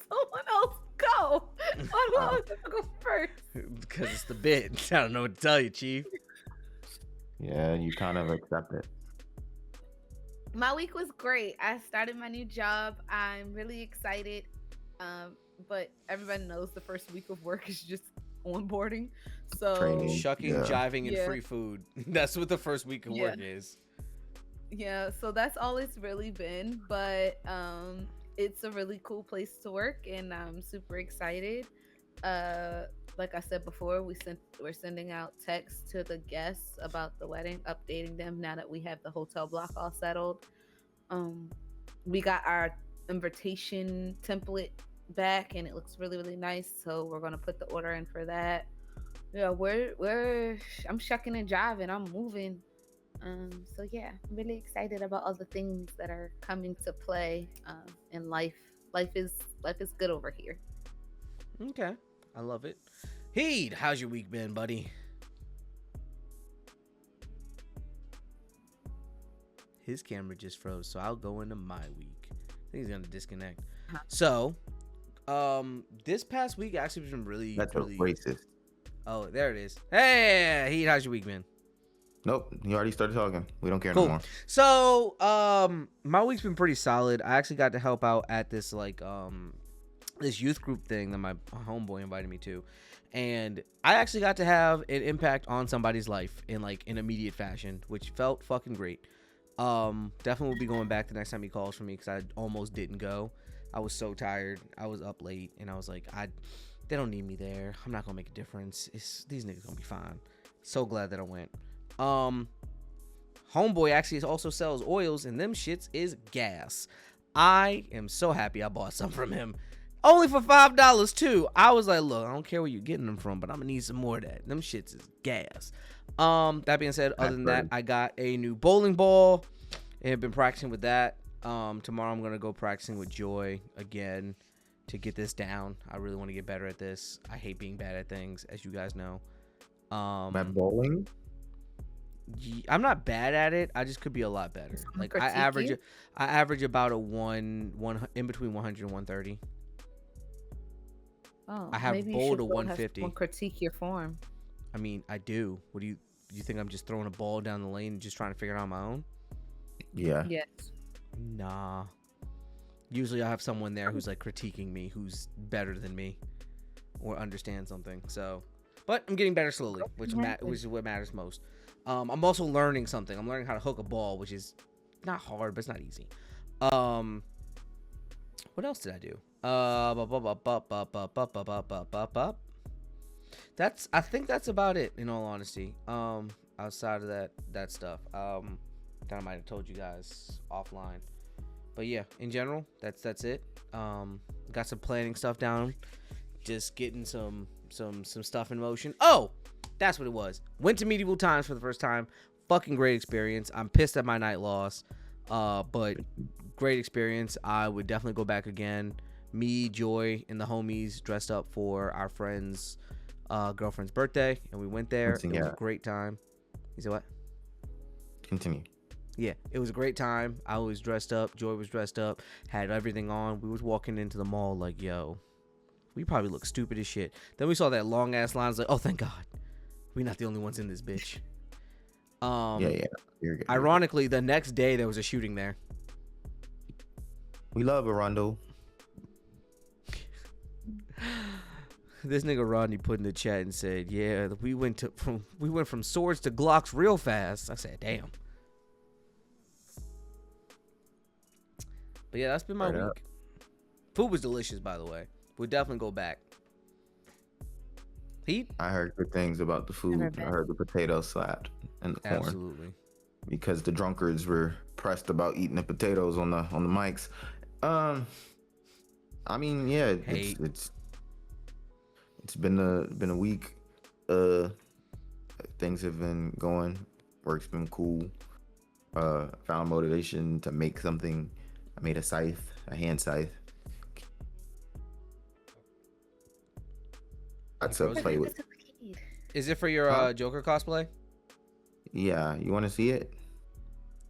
someone else go. Why do I always have to go first? Because it's the bit. I don't know what to tell you, Chief. Yeah, you kind of accept it. My week was great. I started my new job. I'm really excited. But everybody knows the first week of work is just onboarding. So Training. Shucking, Yeah. jiving, and Yeah. free food. That's what the first week of work is. yeah, so that's all it's really been. But it's a really cool place to work, and I'm super excited. Like I said before, we're sending out texts to the guests about the wedding, updating them now that we have the hotel block all settled. We got our invitation template back, and it looks really, really nice. So we're gonna put the order in for that. Yeah, I'm shucking and jiving. I'm moving. So yeah, I'm really excited about all the things that are coming to play in life. Life is good over here. Okay. I love it. Heed, how's your week been, buddy? His camera just froze, so I'll go into my week. I think he's gonna disconnect. Uh-huh. So, this past week actually has been really. That's really... racist. Oh, there it is. Hey, Heat, how's your week been? Nope, you already started talking. We don't care Cool. no more. So, my week's been pretty solid. I actually got to help out at this this youth group thing that my homeboy invited me to, and I actually got to have an impact on somebody's life in like an immediate fashion, which felt fucking great. Definitely will be going back the next time he calls for me because I almost didn't go. I was so tired. I was up late, and I was like, they don't need me there. I'm not gonna make a difference. These niggas gonna be fine. So glad that I went. Homeboy actually also sells oils, and them shits is gas. I am so happy I bought some from him. Only for $5 too. I was like, look, I don't care where you're getting them from, but I'm gonna need some more of that. Them shits is gas. That being said, other than that, I got a new bowling ball and have been practicing with that. Tomorrow I'm gonna go practicing with Joy again to get this down. I really want to get better at this. I hate being bad at things, as you guys know. At bowling? I'm not bad at it. I just could be a lot better. Like I average about a one in between 100 and 130. Oh, I have bowled a 150. Critique your form. I mean, I do. What do you think? I'm just throwing a ball down the lane and just trying to figure it out on my own? Yeah. Yes. Nah. Usually I have someone there who's like critiquing me, who's better than me or understands something. So, but I'm getting better slowly, which is what matters most. I'm also learning something. I'm learning how to hook a ball, which is not hard, but it's not easy. What else did I do? I think that's about it, in all honesty. Outside of that stuff. That I might have told you guys offline. But yeah, in general, that's it. Got some planning stuff down. Just getting some stuff in motion. Oh, that's what it was. Went to Medieval Times for the first time. Fucking great experience. I'm pissed at my night loss. But great experience. I would definitely go back again. Me, Joy, and the homies dressed up for our friend's girlfriend's birthday, and we went there. It was a great time. You said what? Continue. Yeah, it was a great time. I was dressed up. Joy was dressed up. Had everything on. We was walking into the mall like, yo, we probably look stupid as shit. Then we saw that long ass line. I was like, oh, thank God, we not the only ones in this bitch. Yeah. You're good. Ironically, the next day there was a shooting there. We love Arundel. This nigga Rodney put in the chat and said, yeah, we went from swords to Glocks real fast. I said, damn. But yeah, that's been my week. Food was delicious, by the way. We'll definitely go back. Heat? I heard good things about the food. I heard the potatoes slapped and the corn. Absolutely. Because the drunkards were pressed about eating the potatoes on the mics. I mean, yeah, it's been a week. Things have been going. Work's been cool. Found motivation to make something. I made a scythe, a hand scythe. That's a play with. Is it for your Joker cosplay? Yeah, you want to see it?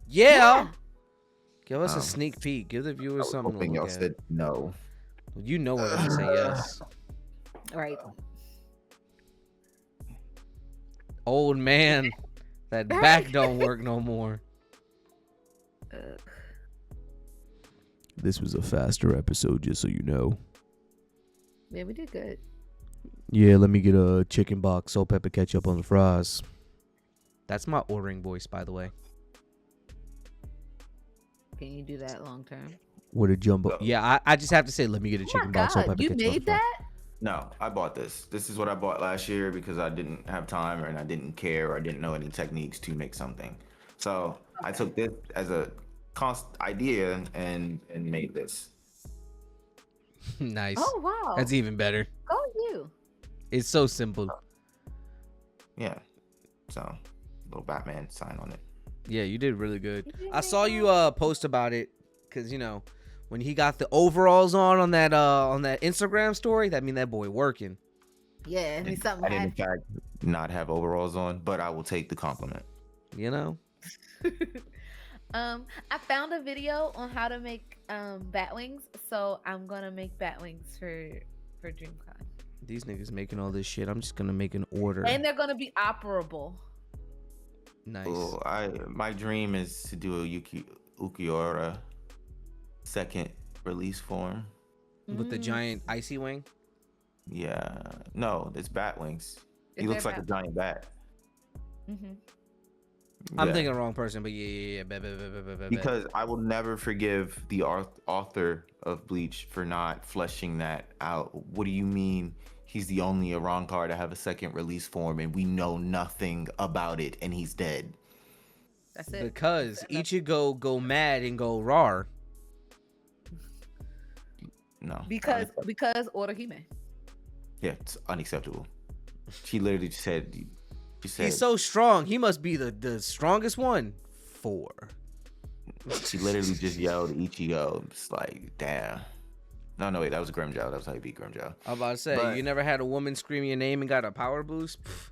Yeah. Give us a sneak peek. Give the viewers something to look y'all at. said no. You know we're gonna say yes. Right. Old man, that back don't work no more. This was a faster episode, just so you know. Yeah, we did good. Yeah, let me get a chicken box, salt, pepper, ketchup on the fries. That's my ordering voice, by the way. Can you do that long term? With a jumbo. Yeah, I just have to say, let me get a chicken box, salt, pepper, ketchup. You made that? No, I bought this. This is what I bought last year because I didn't have time and I didn't care or I didn't know any techniques to make something. So I took this as a idea and made this. Nice. Oh, wow. That's even better. Go you. It's so simple. Yeah. So, little Batman sign on it. Yeah, you did really good. I saw you post about it because, you know, when he got the overalls on that Instagram story, that mean that boy working. Yeah, I mean something. I did in fact not have overalls on, but I will take the compliment. You know. I found a video on how to make bat wings, so I'm gonna make bat wings for DreamCon. These niggas making all this shit. I'm just gonna make an order. And they're gonna be operable. Nice. Oh, my dream is to do a Ukiora second release form. With the giant icy wing. Yeah, no, it's bat wings. He Is looks there like a giant bat. Mm-hmm. I'm Yeah. thinking the wrong person, but yeah. Bet. Because I will never forgive the author of Bleach for not fleshing that out. What do you mean he's the only Arrancar to have a second release form and we know nothing about it and he's dead? That's it. Because Ichigo go mad and go rar. No. Because Order Hime. Yeah, it's unacceptable. She literally said, He's so strong. He must be the strongest one. 4. she literally just yelled Ichigo. It's like, damn. No, wait, that was Grimjow. That was how you beat Grimjow. I'm about to say, But- you never had a woman scream your name and got a power boost? Pff.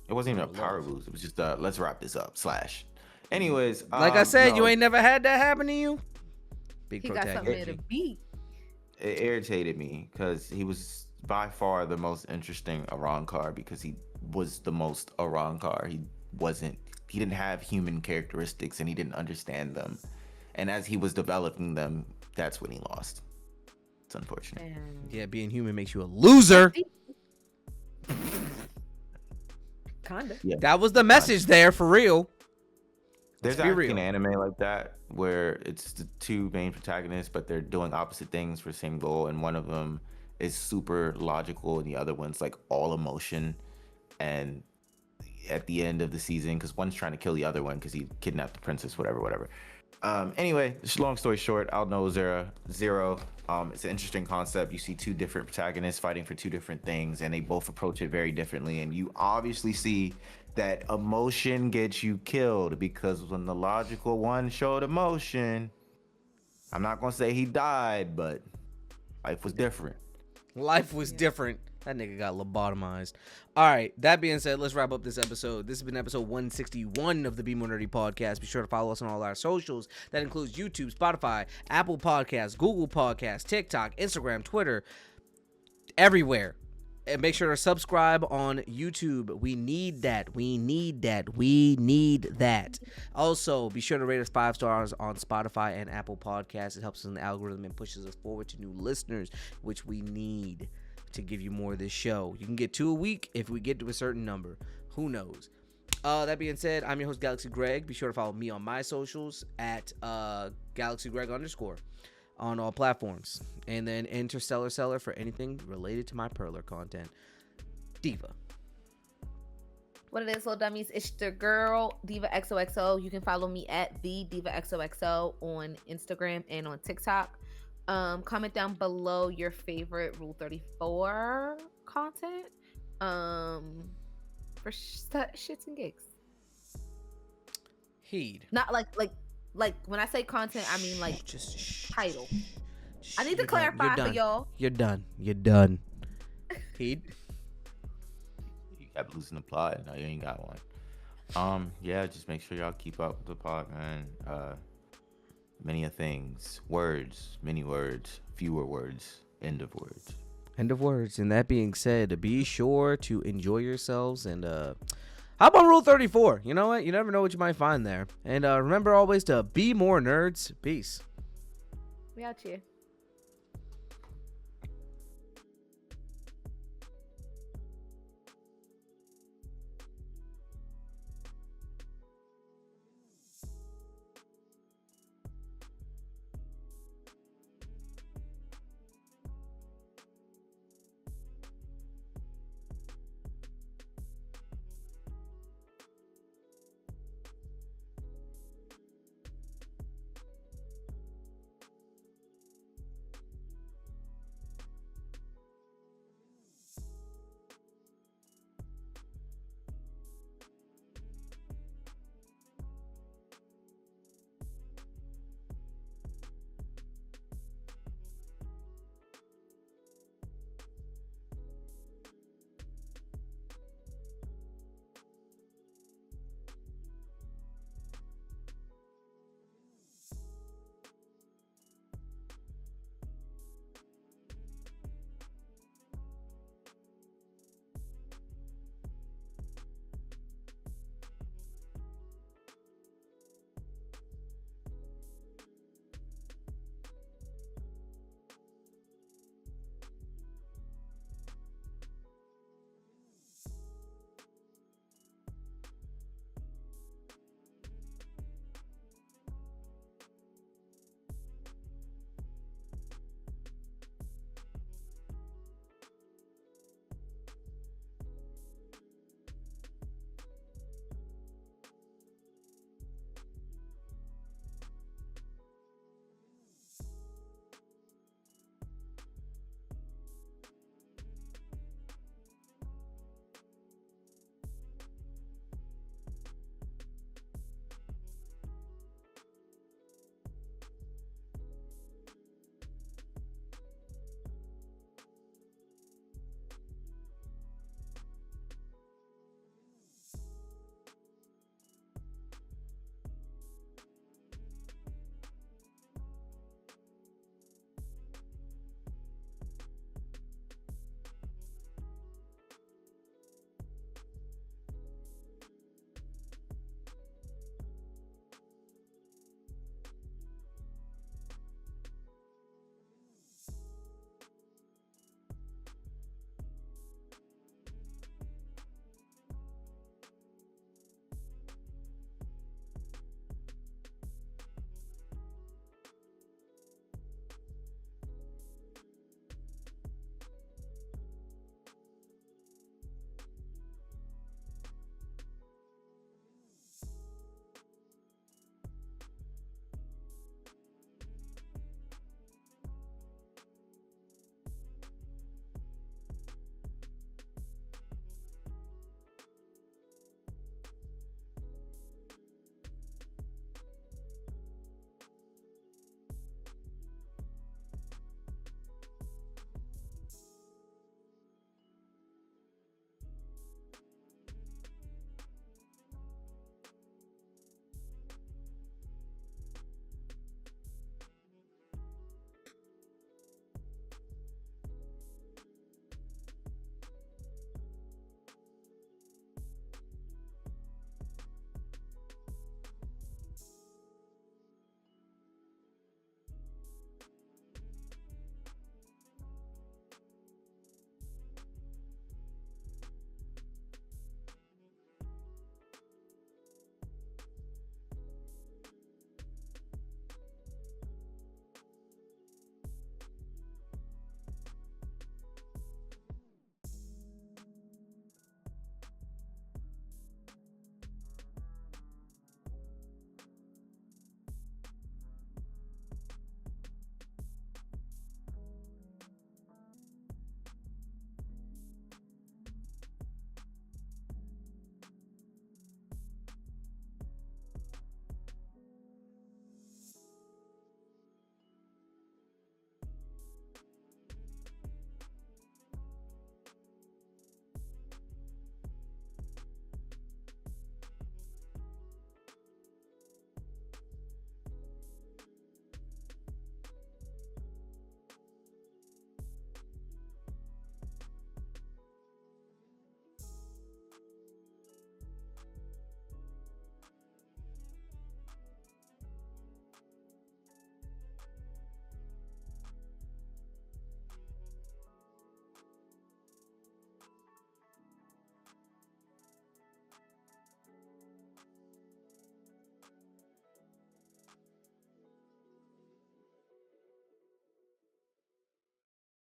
It wasn't even a power boost. It was just let's wrap this up. / Anyways, Like I said, you no, ain't never had that happen to you? Big He got something there protagonist. to beat. it irritated me because he was by far the most interesting Arrancar because he was the most Arrancar. He didn't have human characteristics and he didn't understand them. And as he was developing them, that's when he lost. It's unfortunate. And Yeah, being human makes you a loser. kinda. Yeah. That was the message there, for real. There's Let's be actually real. an anime like that where it's the two main protagonists, but they're doing opposite things for the same goal, and one of them is super logical, and the other one's like all emotion. And at the end of the season, because one's trying to kill the other one because he kidnapped the princess, whatever. Anyway, long story short, I'll know Zero. It's an interesting concept. You see two different protagonists fighting for two different things, and they both approach it very differently. And you obviously see that emotion gets you killed because when the logical one showed emotion, I'm not gonna say he died, but life was different. Life was different. That nigga got lobotomized. All right, that being said, let's wrap up this episode. This has been episode 161 of the Be More Nerdy podcast. Be sure to follow us on all our socials. That includes YouTube, Spotify, Apple Podcasts, Google Podcasts, TikTok, Instagram, Twitter, everywhere. And make sure to subscribe on YouTube. We need that. Also, be sure to rate us 5 stars on Spotify and Apple Podcasts. It helps us in the algorithm and pushes us forward to new listeners, which we need to give you more of this show. You can get 2 a week if we get to a certain number. Who knows? That being said, I'm your host, Galaxy Greg. Be sure to follow me on my socials at GalaxyGreg_ on all platforms. And then Interstellar Seller for anything related to my Perler content. Diva. What it is, little dummies, it's your girl, Diva XOXO. You can follow me at the Diva XOXO on Instagram and on TikTok. Comment down below your favorite Rule 34 content. For shits and gigs. Heed. Not like when I say content, I mean like Just title. I need to You're done. clarify for y'all. You're done. Heed. You kept losing the plot. Now you ain't got one. Yeah, just make sure y'all keep up with the pod, man. Many of things. Words, many words, fewer words, end of words. End of words. And that being said, be sure to enjoy yourselves and how about Rule 34? You know what? You never know what you might find there. And remember always to be more nerds. Peace. We out here.